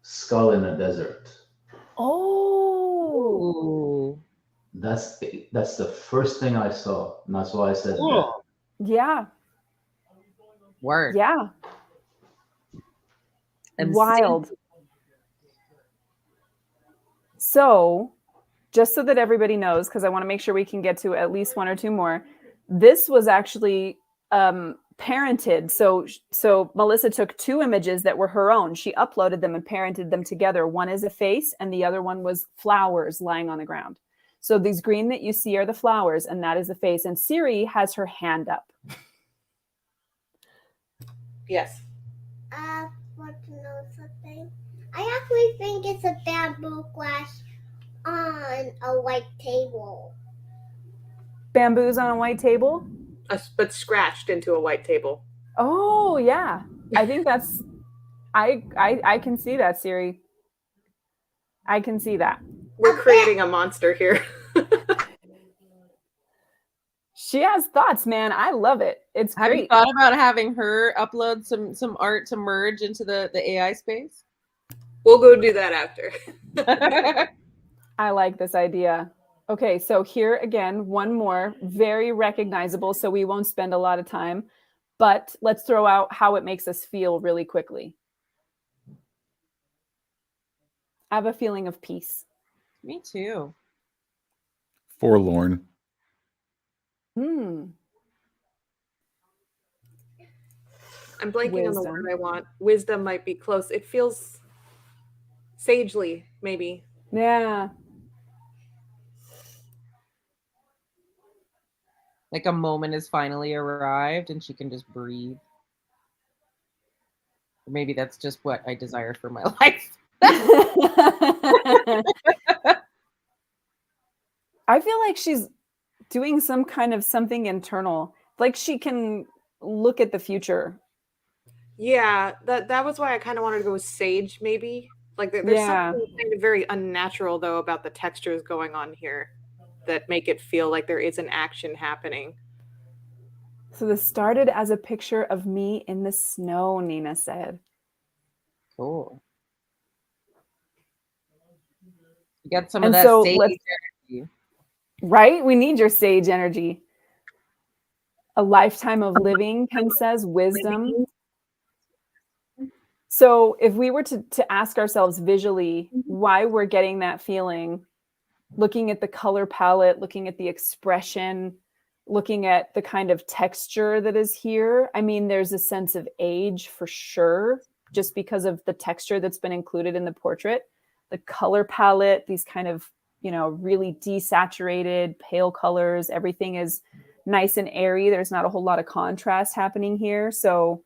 Skull in a desert. Oh, Ooh, That's the first thing I saw, and that's why I said that. cool. yeah, Word. yeah. And Wild. So, just so that everybody knows, because I want to make sure we can get to at least one or two more, this was actually parented. So Melissa took two images that were her own. She uploaded them and parented them together. One is a face, and the other one was flowers lying on the ground. So these green that you see are the flowers, and that is the face. And Siri has her hand up. Yes. Want to know something? I actually think it's a bamboo glass on a white table. Bamboos on a white table. But scratched into a white table. Oh yeah, I think that's. I can see that, Siri. I can see that. We're creating a monster here. She has thoughts, man. I love it. It's Have you great. thought about having her upload some art to merge into the AI space? We'll go do that after. I like this idea. Okay, so here again, one more, very recognizable, so we won't spend a lot of time, but let's throw out how it makes us feel really quickly. I have a feeling of peace. Me too. Forlorn. Hmm. I'm blanking on the Wisdom. word I want. Wisdom might be close. It feels sagely, maybe. Yeah. Like a moment has finally arrived and she can just breathe. Or maybe that's just what I desire for my life. I feel like she's doing some kind of something internal. Like she can look at the future. Yeah, that was why I kind of wanted to go with sage, maybe. Like there's Yeah. something kind of very unnatural though about the textures going on here that make it feel like there is an action happening. So this started as a picture of me in the snow, Nina said. Cool. You got some And of that so sage let's, energy. right? We need your sage energy. A lifetime of living, Ken says, wisdom. So if we were to ask ourselves visually why we're getting that feeling, looking at the color palette, looking at the expression, looking at the kind of texture that is here, I mean, there's a sense of age for sure, just because of the texture that's been included in the portrait. The color palette, these kind of, really desaturated, pale colors, everything is nice and airy. There's not a whole lot of contrast happening here. So,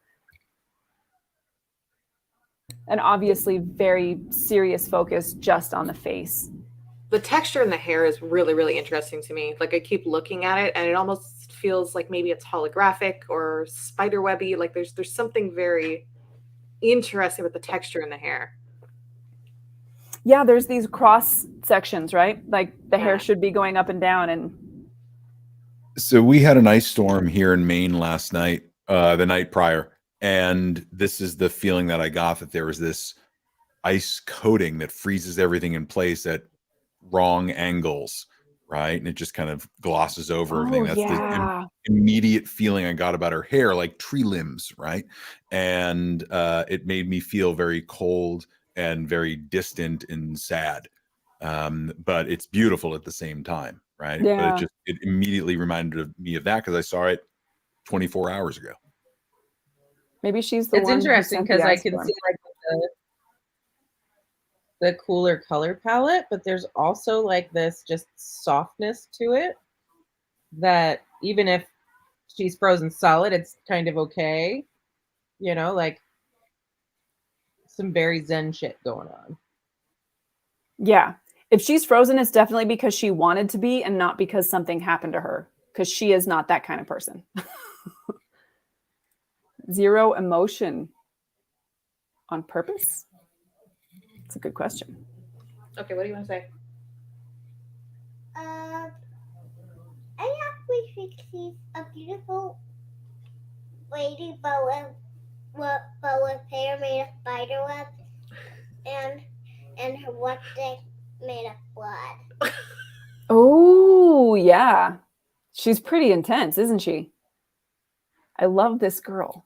and obviously very serious focus just on the face. The texture in the hair is really, really interesting to me. Like I keep looking at it and it almost feels like maybe it's holographic or spiderwebby. Like there's something very interesting with the texture in the hair. Yeah, there's these cross sections, right? Like the hair should be going up and down. And so we had an ice storm here in Maine last night, the night prior. And this is the feeling that I got, that there was this ice coating that freezes everything in place at wrong angles, right? And it just kind of glosses over everything. That's the immediate feeling I got about her hair, like tree limbs, right? And it made me feel very cold and very distant and sad. But it's beautiful at the same time, right? Yeah. But it immediately reminded me of that because I saw it 24 hours ago. Maybe she's the It's one. interesting because I can see like the cooler color palette, but there's also like this just softness to it that even if she's frozen solid, it's kind of okay. Like some very zen shit going on. Yeah. If she's frozen, it's definitely because she wanted to be and not because something happened to her, because she is not that kind of person. Zero emotion on purpose? It's a good question. Okay, what do you want to say? I actually think she's a beautiful lady, but but with hair made of spider web, and her lipstick made of blood. Oh, yeah. She's pretty intense, isn't she? I love this girl.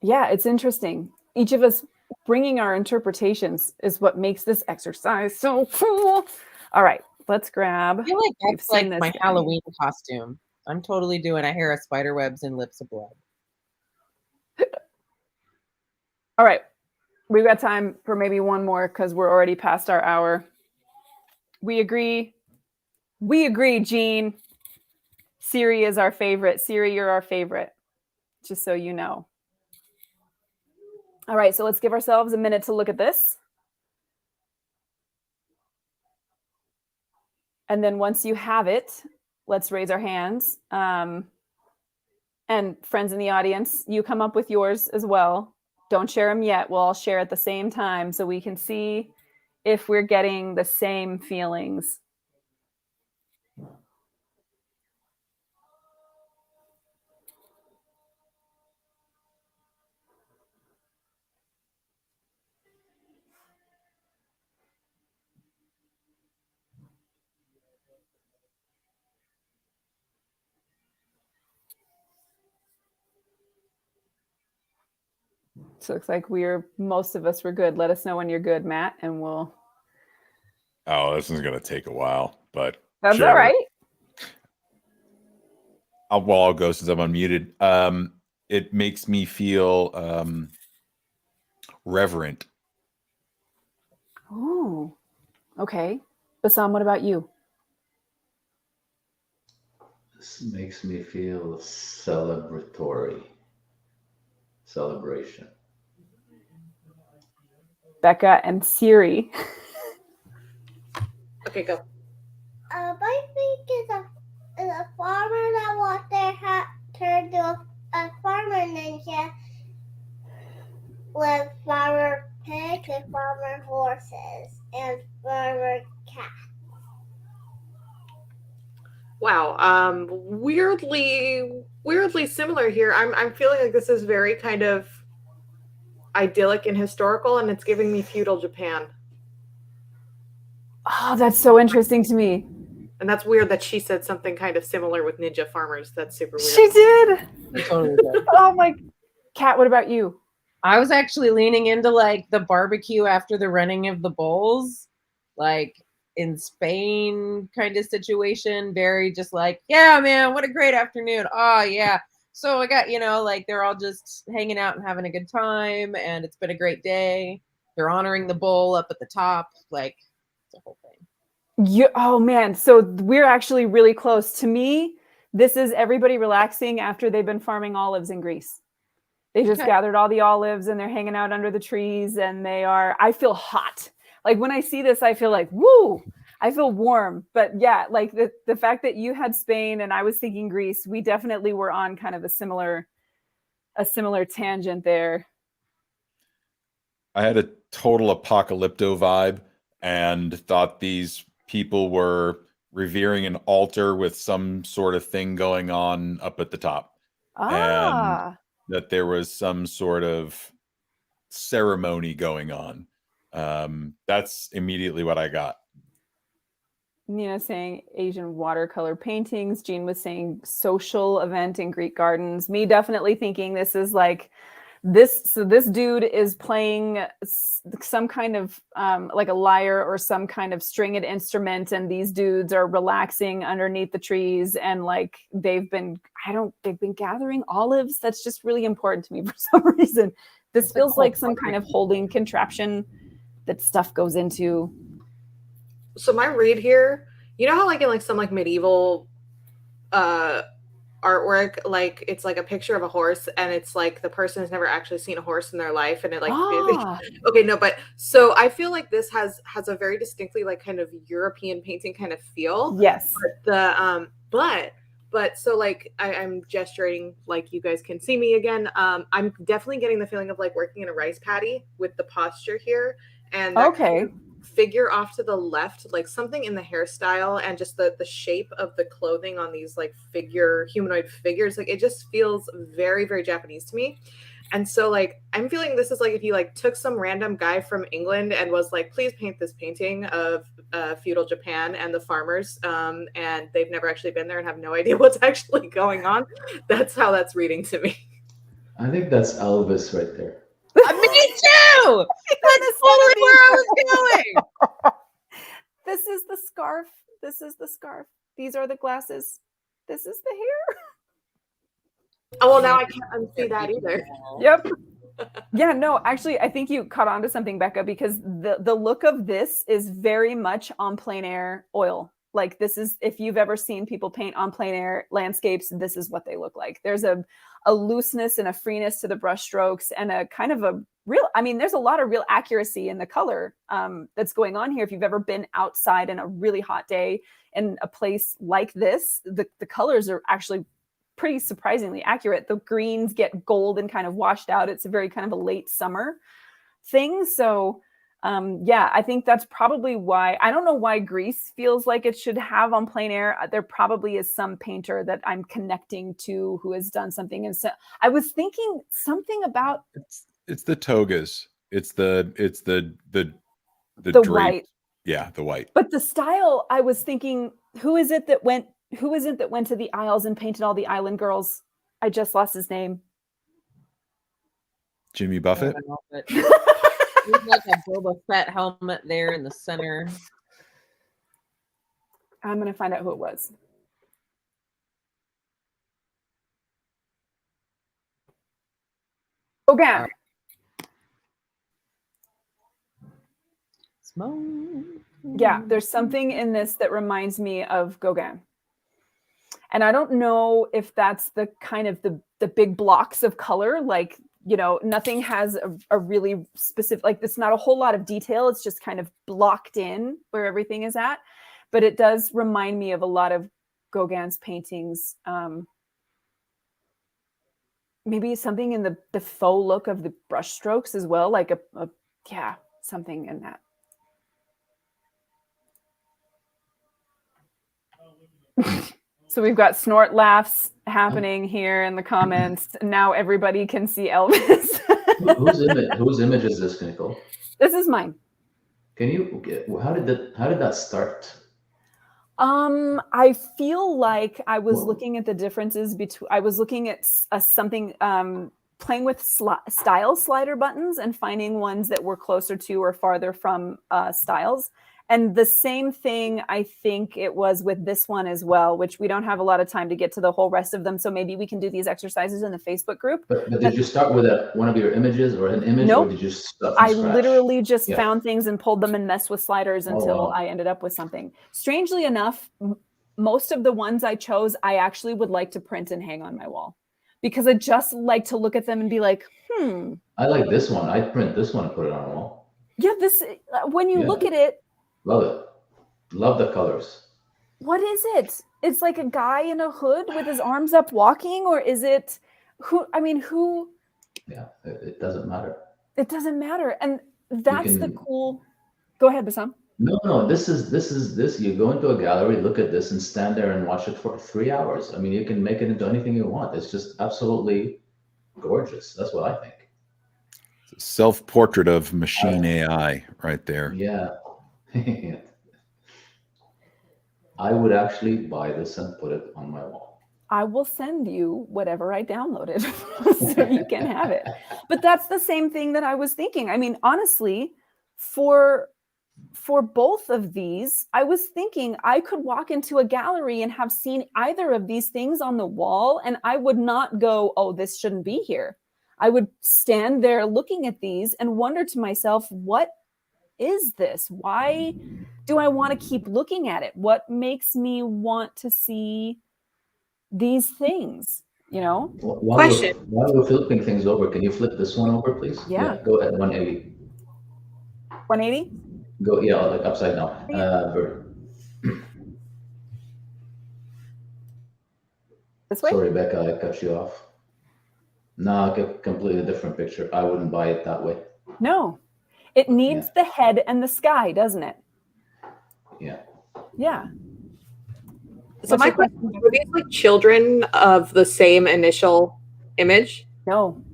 Yeah, it's interesting. Each of us bringing our interpretations is what makes this exercise so cool. All right, let's grab. I feel like We've that's like seen this my thing. Halloween costume. I'm totally doing a hair of spider webs and lips of blood. All right, we've got time for maybe one more because we're already past our hour. We agree. We agree, Jean. Siri is our favorite. Siri, you're our favorite, just so you know. All right, so let's give ourselves a minute to look at this. And then once you have it, let's raise our hands. And friends in the audience, you come up with yours as well. Don't share them yet. We'll all share at the same time so we can see if we're getting the same feelings. So it looks like most of us were good. Let us know when you're good, Matt, and we'll. Oh, this is going to take a while, but That's sure. all right. I'll go since I'm unmuted. It makes me feel reverent. Oh, okay. Bassam, what about you? This makes me feel celebratory. Celebration. Becca and Siri. Okay, go. I think it's a farmer that wants their hat turned to a farmer ninja with farmer pigs and farmer horses and farmer cat. Wow. Weirdly similar here. I'm feeling like this is very kind of idyllic and historical, and it's giving me feudal Japan. Oh, that's so interesting to me. And that's weird that she said something kind of similar with ninja farmers. That's super weird. She did. I totally did. Oh my. Kat, what about you? I was actually leaning into like the barbecue after the running of the bulls, like in Spain kind of situation. Very just like, yeah, man, what a great afternoon. Oh, yeah. So I got, like they're all just hanging out and having a good time, and it's been a great day. They're honoring the bull up at the top. Like, it's a whole thing. Oh man, so we're actually really close. To me, this is everybody relaxing after they've been farming olives in Greece. They just gathered all the olives and they're hanging out under the trees, and I feel hot. Like when I see this, I feel like, woo, I feel warm. But yeah, like the fact that you had Spain and I was thinking Greece, we definitely were on kind of a similar tangent there. I had a total apocalypto vibe and thought these people were revering an altar with some sort of thing going on up at the top. And that there was some sort of ceremony going on. That's immediately what I got. Nina saying Asian watercolor paintings. Jean was saying social event in Greek gardens. Me definitely thinking this is like this. So this dude is playing some kind of like a lyre or some kind of stringed instrument, and these dudes are relaxing underneath the trees, and like they've been gathering olives. That's just really important to me for some reason. This feels like some kind of holding contraption that stuff goes into. So my read here, you know how like in like some like medieval artwork, like it's like a picture of a horse and it's like the person has never actually seen a horse in their life, and it like okay, no, but so I feel like this has a very distinctly like kind of European painting kind of feel. Yes. But so like I'm gesturing like you guys can see me again. I'm definitely getting the feeling of like working in a rice paddy with the posture here. And that okay. figure off to the left, like something in the hairstyle and just the shape of the clothing on these like humanoid figures, like it just feels very, very Japanese to me. And so like I'm feeling this is like if you like took some random guy from England and was like, please paint this painting of feudal Japan and the farmers, and they've never actually been there and have no idea what's actually going on. That's how that's reading to me. I think that's Elvis right there. Me too. That's totally where I was going. This is the scarf. This is the scarf. These are the glasses. This is the hair. Oh, well, now I can't unsee that either. Yep. Yeah, no, actually, I think you caught on to something, Becca, because the look of this is very much on plein air oil. Like this is, if you've ever seen people paint on plein air landscapes, this is what they look like. There's a looseness and a freeness to the brush strokes and a kind of a real, I mean, there's a lot of real accuracy in the color that's going on here. If you've ever been outside in a really hot day in a place like this, the colors are actually pretty surprisingly accurate. The greens get gold and kind of washed out. It's a very kind of a late summer thing. So yeah, I think that's probably why. I don't know why Greece feels like it should have on plein air. There probably is some painter that I'm connecting to who has done something. And so I was thinking something about it's the togas. It's the drape. white. Yeah, the white. But the style, I was thinking, who is it that went to the Isles and painted all the island girls? I just lost his name. Jimmy Buffett. There's like a Boba Fett helmet there in the center. I'm going to find out who it was. Gauguin. Yeah, there's something in this that reminds me of Gauguin. And I don't know if that's the kind of the big blocks of color, like, you know, nothing has a really specific, like it's not a whole lot of detail. It's just kind of blocked in where everything is at. But it does remind me of a lot of Gauguin's paintings. Maybe something in the faux look of the brush strokes as well, like yeah, something in that. So we've got snort laughs happening here in the comments. Now everybody can see Elvis. Whose image is this, Nicole? This is mine. Can you? How did that start? I feel like I was looking at the differences between. I was looking at something, playing with style slider buttons and finding ones that were closer to or farther from styles. And the same thing, I think it was with this one as well, which we don't have a lot of time to get to the whole rest of them. So maybe we can do these exercises in the Facebook group. But did you start with one of your images or an image? Nope. Or did you start from scratch? Literally just found things and pulled them and messed with sliders until I ended up with something. Strangely enough, most of the ones I chose, I actually would like to print and hang on my wall because I just like to look at them and be like, I like this one. I'd print this one and put it on a wall. Yeah, when you look at it, love it. Love the colors. What is it? It's like a guy in a hood with his arms up walking, or is it who? Yeah, it doesn't matter. It doesn't matter. And that's the cool. Go ahead, Bassam. No, this is you go into a gallery, look at this and stand there and watch it for 3 hours. I mean, you can make it into anything you want. It's just absolutely gorgeous. That's what I think. Self-portrait of machine AI right there. Yeah. I would actually buy this and put it on my wall. I will send you whatever I downloaded so you can have it. But that's the same thing that I was thinking. I mean, honestly, for both of these, I was thinking I could walk into a gallery and have seen either of these things on the wall, and I would not go, oh, this shouldn't be here. I would stand there looking at these and wonder to myself, what is this? Why do I want to keep looking at it? What makes me want to see these things? You know? While we're flipping things over, can you flip this one over, please? Yeah. Go ahead, 180. 180? Go, like upside down. This way? Sorry, Becca, I cut you off. No, a completely different picture. I wouldn't buy it that way. No. It needs the head and the sky, doesn't it? Yeah. Yeah. So my question, were these like children of the same initial image? No.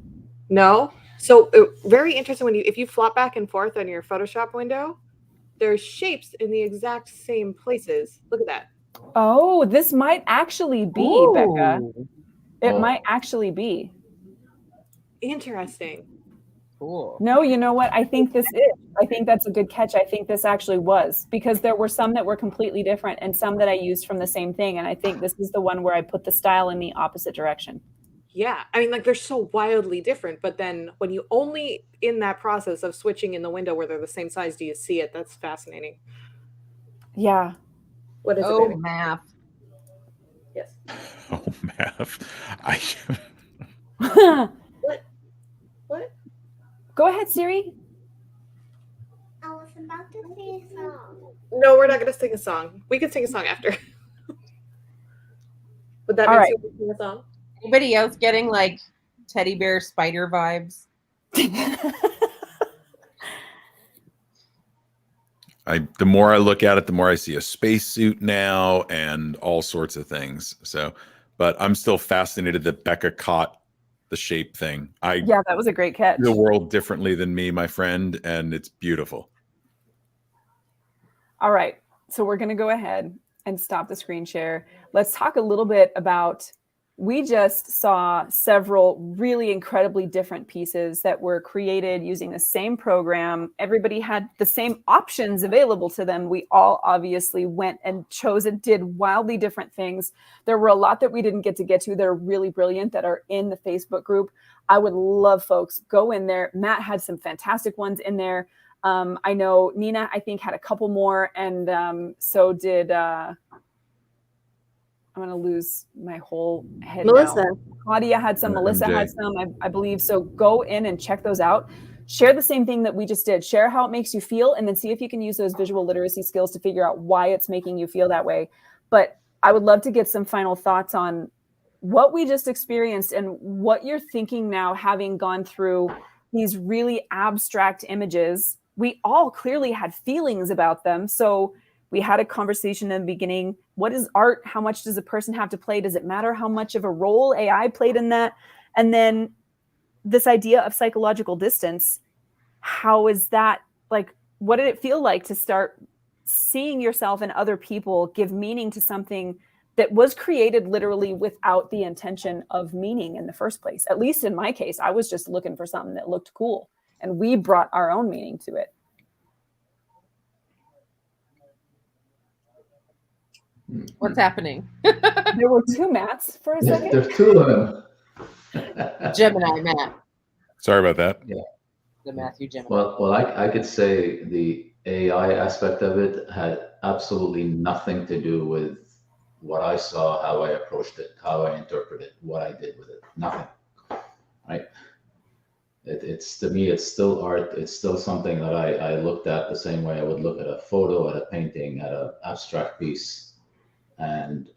No. So very interesting when if you flop back and forth on your Photoshop window, there's shapes in the exact same places. Look at that. Oh, this might actually be, Becca. Ooh, It might actually be. Interesting. cool. No, you know what? I think this is. I think that's a good catch. I think this actually was, because there were some that were completely different and some that I used from the same thing. And I think this is the one where I put the style in the opposite direction. Yeah. I mean, like they're so wildly different, but then when you only in that process of switching in the window where they're the same size, do you see it? That's fascinating. Yeah. What is Oh, it? math. Yes. Oh, math. What? Go ahead, Siri. I was about to sing a song. No, we're not going to sing a song. We can sing a song after. Would that All make right. sense to sing a song? Anybody else getting like teddy bear spider vibes? The more I look at it, the more I see a spacesuit now and all sorts of things. So, but I'm still fascinated that Becca caught the shape thing. Yeah, that was a great catch. See the world differently than me, my friend, and it's beautiful. All right. So we're going to go ahead and stop the screen share. Let's talk a little bit about, we just saw several really incredibly different pieces that were created using the same program. Everybody had the same options available to them. We all obviously went and chose and did wildly different things. There were a lot that we didn't get to that are really brilliant that are in the Facebook group. I would love folks go in there. Matt had some fantastic ones in there. I know Nina, I think, had a couple more, and so did, I'm going to lose my whole head Melissa. now. Claudia had some, Melissa MJ. had some, I believe. So go in and check those out. Share the same thing that we just did. Share how it makes you feel, and then see if you can use those visual literacy skills to figure out why it's making you feel that way. But I would love to get some final thoughts on what we just experienced and what you're thinking now, having gone through these really abstract images. We all clearly had feelings about them. So we had a conversation in the beginning. What is art? How much does a person have to play? Does it matter how much of a role AI played in that? And then this idea of psychological distance, how is that, like, what did it feel like to start seeing yourself and other people give meaning to something that was created literally without the intention of meaning in the first place? At least in my case, I was just looking for something that looked cool, and we brought our own meaning to it. What's happening? There were two Matts for a second. There's two of them. Gemini Matt. Sorry about that. The Matthew Gemini. Well, I could say the AI aspect of it had absolutely nothing to do with what I saw, how I approached it, how I interpreted it, what I did with it. Nothing. Right? It's to me, it's still art. It's still something that I looked at the same way I would look at a photo, at a painting, at an abstract piece, and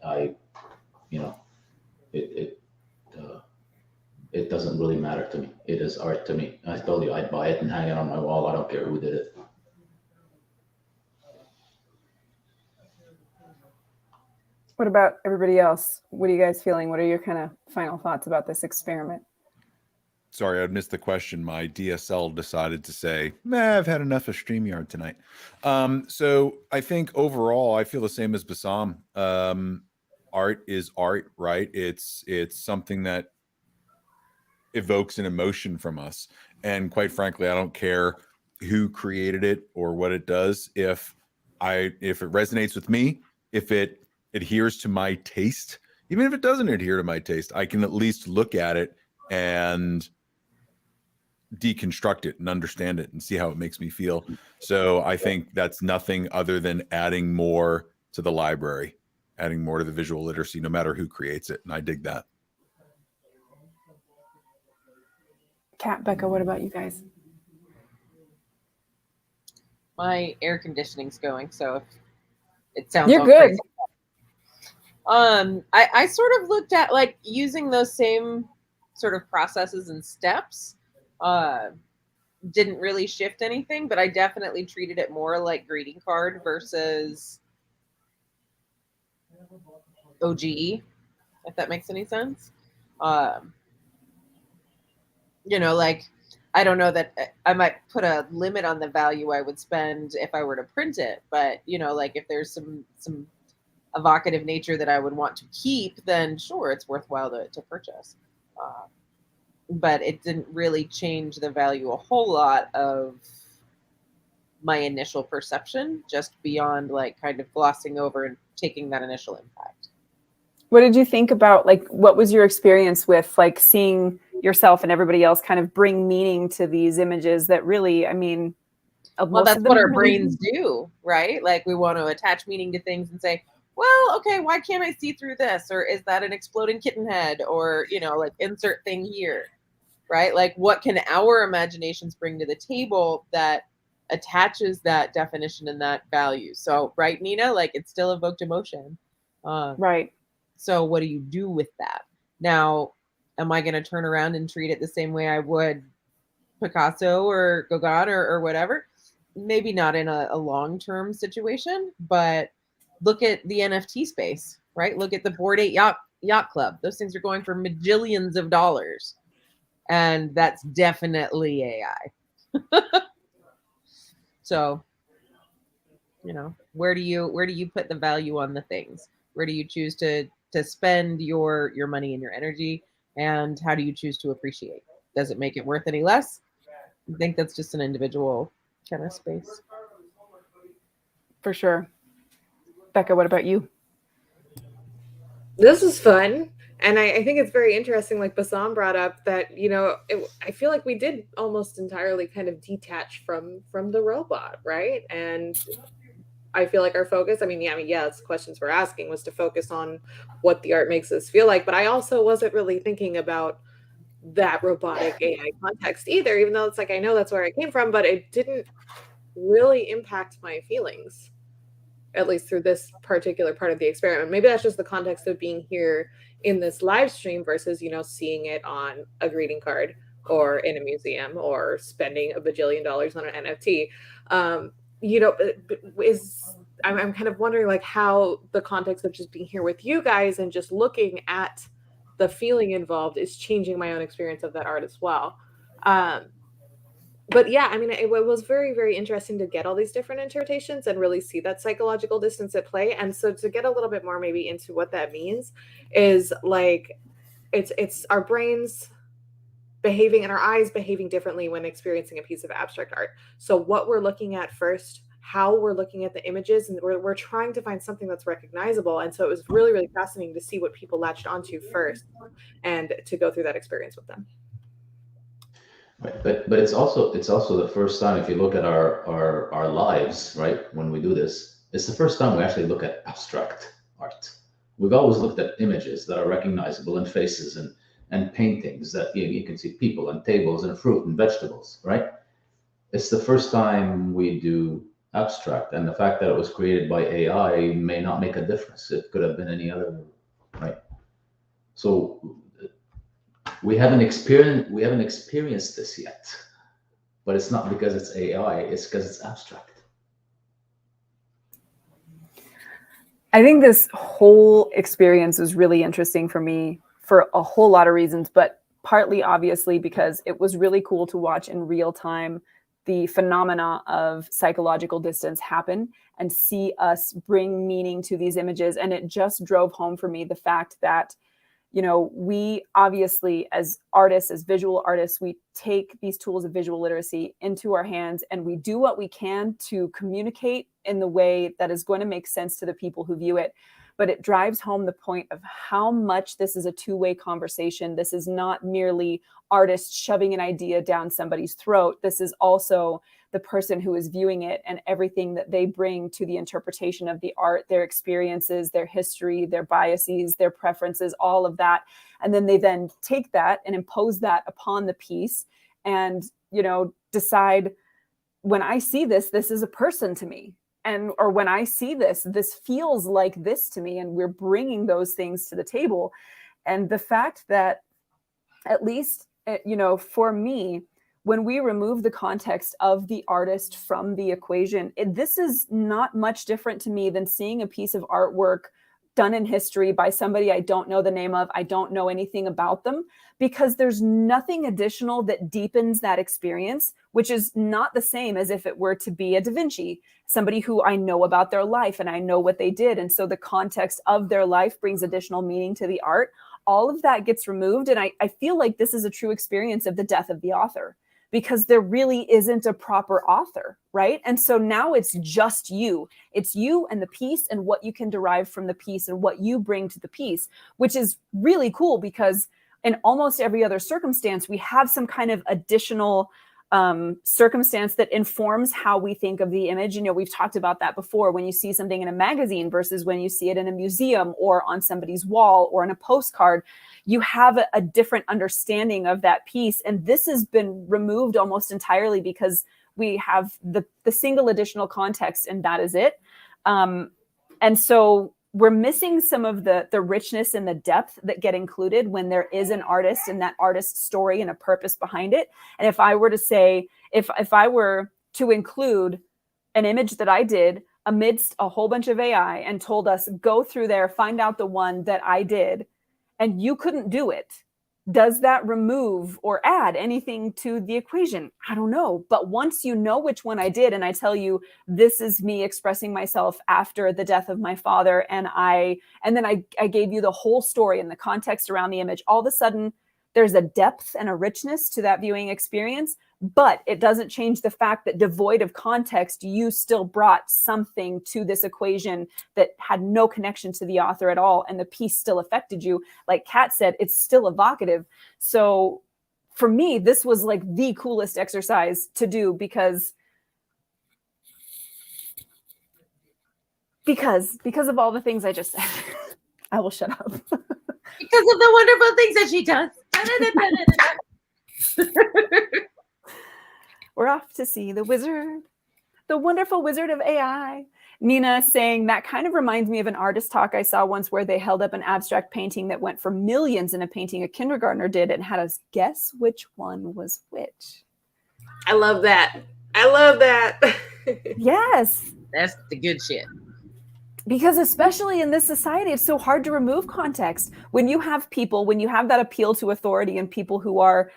it doesn't really matter to me. It is art to me. I told you, I'd buy it and hang it on my wall. I don't care who did it. What about everybody else? What are you guys feeling? What are your kind of final thoughts about this experiment? Sorry, I missed the question. My DSL decided to say, I've had enough of StreamYard tonight. So I think overall, I feel the same as Bassam. Art is art, right? It's something that evokes an emotion from us. And quite frankly, I don't care who created it or what it does. If it resonates with me, if it adheres to my taste, even if it doesn't adhere to my taste, I can at least look at it and deconstruct it and understand it and see how it makes me feel. So I think that's nothing other than adding more to the library, adding more to the visual literacy, no matter who creates it. And I dig that. Kat, Becca, what about you guys? My air conditioning's going, so if it sounds You're all good. crazy. I sort of looked at like using those same sort of processes and steps, didn't really shift anything, but I definitely treated it more like greeting card versus OGE, if that makes any sense. Like, I don't know that I might put a limit on the value I would spend if I were to print it, but like if there's some evocative nature that I would want to keep, then sure, it's worthwhile to purchase. But it didn't really change the value a whole lot of my initial perception, just beyond like kind of glossing over and taking that initial impact. What did you think about, like, what was your experience with like seeing yourself and everybody else kind of bring meaning to these images that really, I mean, well, that's what our brains do, right? Like we want to attach meaning to things and say, well, okay, why can't I see through this? Or is that an exploding kitten head? Or, like insert thing here, right? Like what can our imaginations bring to the table that attaches that definition and that value? So, right, Nina, like it still evoked emotion. Right. So what do you do with that? Now, am I going to turn around and treat it the same way I would Picasso or Gauguin or whatever? Maybe not in a long-term situation, but look at the NFT space, right? Look at the Bored Ape Yacht Club. Those things are going for majillions of dollars. And that's definitely AI. So, where do you put the value on the things? Where do you choose to spend your money and your energy? And how do you choose to appreciate? Does it make it worth any less? I think that's just an individual kind of space. For sure. Becca, what about you? This is fun. And I think it's very interesting, like Bassam brought up, that, I feel like we did almost entirely kind of detach from the robot, right? And I feel like our focus, yes, questions we're asking was to focus on what the art makes us feel like, but I also wasn't really thinking about that robotic AI context either, even though it's like, I know that's where it came from, but it didn't really impact my feelings, at least through this particular part of the experiment. Maybe that's just the context of being here in this live stream versus, seeing it on a greeting card or in a museum or spending a bajillion dollars on an NFT. I'm kind of wondering like how the context of just being here with you guys and just looking at the feeling involved is changing my own experience of that art as well. But yeah, it was very, very interesting to get all these different interpretations and really see that psychological distance at play. And so to get a little bit more maybe into what that means is like, it's our brains behaving and our eyes behaving differently when experiencing a piece of abstract art. So what we're looking at first, how we're looking at the images, and we're trying to find something that's recognizable. And so it was really, really fascinating to see what people latched onto first and to go through that experience with them. Right. But it's also the first time, if you look at our lives, right, when we do this, it's the first time we actually look at abstract art. We've always looked at images that are recognizable and faces and paintings that you can see people and tables and fruit and vegetables, right? It's the first time we do abstract, and the fact that it was created by AI may not make a difference. It could have been any other, right? So we haven't experienced this yet, but it's not because it's AI, it's because it's abstract. I think this whole experience was really interesting for me for a whole lot of reasons, but partly obviously because it was really cool to watch in real time the phenomena of psychological distance happen and see us bring meaning to these images. And it just drove home for me the fact that, we obviously as artists, as visual artists, we take these tools of visual literacy into our hands and we do what we can to communicate in the way that is going to make sense to the people who view it. But it drives home the point of how much this is a two-way conversation. This is not merely artists shoving an idea down somebody's throat. This is also the person who is viewing it and everything that they bring to the interpretation of the art, their experiences, their history, their biases, their preferences, all of that. And then they then take that and impose that upon the piece and, decide, when I see this, this is a person to me. Or when I see this, this feels like this to me. And we're bringing those things to the table. And the fact that, at least, for me, when we remove the context of the artist from the equation, this is not much different to me than seeing a piece of artwork done in history by somebody I don't know the name of, I don't know anything about them, because there's nothing additional that deepens that experience, which is not the same as if it were to be a Da Vinci, somebody who I know about their life and I know what they did. And so the context of their life brings additional meaning to the art. All of that gets removed. And I feel like this is a true experience of the death of the author, because there really isn't a proper author, right? And so now it's just you. It's you and the piece and what you can derive from the piece and what you bring to the piece, which is really cool, because in almost every other circumstance, we have some kind of additional circumstance that informs how we think of the image. You know, we've talked about that before, when you see something in a magazine versus when you see it in a museum or on somebody's wall or in a postcard, you have a different understanding of that piece. And this has been removed almost entirely because we have the single additional context, and that is it. And so we're missing some of the richness and the depth that get included when there is an artist and that artist's story and a purpose behind it. And if I were to say, if I were to include an image that I did amidst a whole bunch of AI and told us, go through there, find out the one that I did, and you couldn't do it, does that remove or add anything to the equation? I don't know. But once you know which one I did, and I tell you, this is me expressing myself after the death of my father, and then I gave you the whole story and the context around the image, all of a sudden there's a depth and a richness to that viewing experience. But it doesn't change the fact that devoid of context, you still brought something to this equation that had no connection to the author at all. And the piece still affected you. Like Kat said, it's still evocative. So for me, this was like the coolest exercise to do because of all the things I just said. I will shut up. Because of the wonderful things that she does. We're off to see the wizard, the wonderful wizard of AI. Nina saying that kind of reminds me of an artist talk I saw once where they held up an abstract painting that went for millions in a painting a kindergartner did and had us guess which one was which. I love that. I love that. Yes. That's the good shit. Because especially in this society, it's so hard to remove context. When you have that appeal to authority and people who are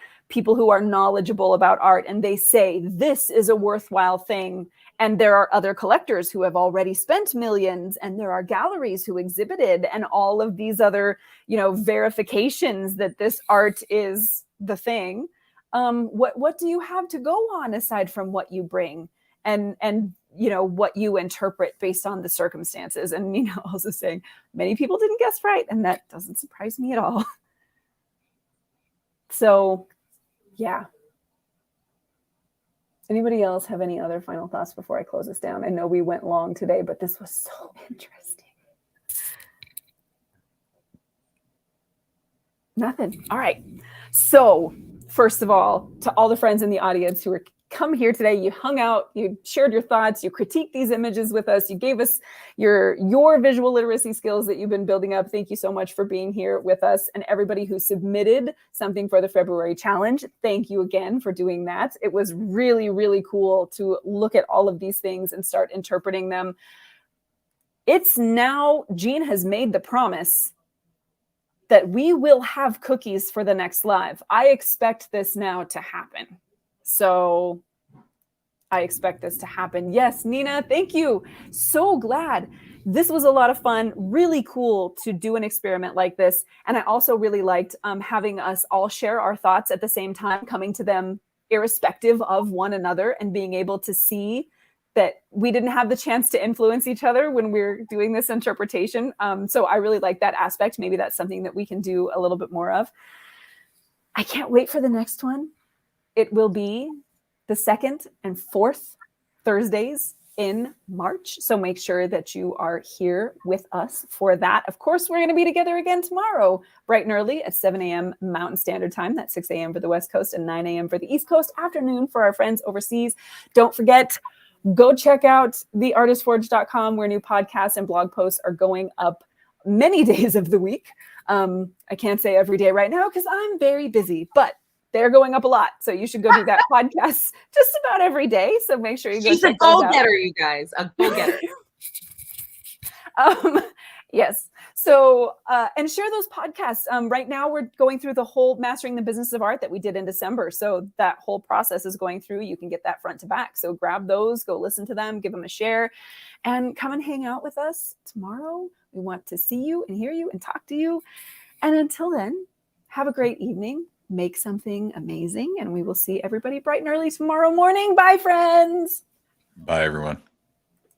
knowledgeable about art, and they say this is a worthwhile thing, and there are other collectors who have already spent millions, and there are galleries who exhibited, and all of these other, verifications that this art is the thing. What do you have to go on aside from what you bring and what you interpret based on the circumstances? And also saying many people didn't guess right, and that doesn't surprise me at all. So yeah. Anybody else have any other final thoughts before I close this down? I know we went long today, but this was so interesting. Nothing. All right. So first of all, to all the friends in the audience who are come here today, you hung out, you shared your thoughts, you critiqued these images with us, you gave us your visual literacy skills that you've been building up. Thank you so much for being here with us. And everybody who submitted something for the February challenge, thank you again for doing that. It was really, really cool to look at all of these things and start interpreting them. It's now, Jean has made the promise that we will have cookies for the next live. I expect this now to happen. So I expect this to happen. Yes, Nina, thank you. So glad. This was a lot of fun. Really cool to do an experiment like this. And I also really liked having us all share our thoughts at the same time, coming to them irrespective of one another and being able to see that we didn't have the chance to influence each other when we're doing this interpretation. So I really like that aspect. Maybe that's something that we can do a little bit more of. I can't wait for the next one. It will be the 2nd and 4th Thursdays in March. So make sure that you are here with us for that. Of course, we're going to be together again tomorrow, bright and early at 7 a.m. Mountain Standard Time. That's 6 a.m. for the West Coast and 9 a.m. for the East Coast. Afternoon for our friends overseas. Don't forget, go check out theartistforge.com where new podcasts and blog posts are going up many days of the week. I can't say every day right now because I'm very busy, but they're going up a lot. So you should go do that podcast just about every day. So make sure you go She's a check those out. go-getter, you guys. A go-getter. Yes. So, and share those podcasts. Right now we're going through the whole Mastering the Business of Art that we did in December. So that whole process is going through. You can get that front to back. So grab those, go listen to them, give them a share, and come and hang out with us tomorrow. We want to see you and hear you and talk to you. And until then, have a great evening. Make something amazing. And we will see everybody bright and early tomorrow morning. Bye, friends. Bye, everyone.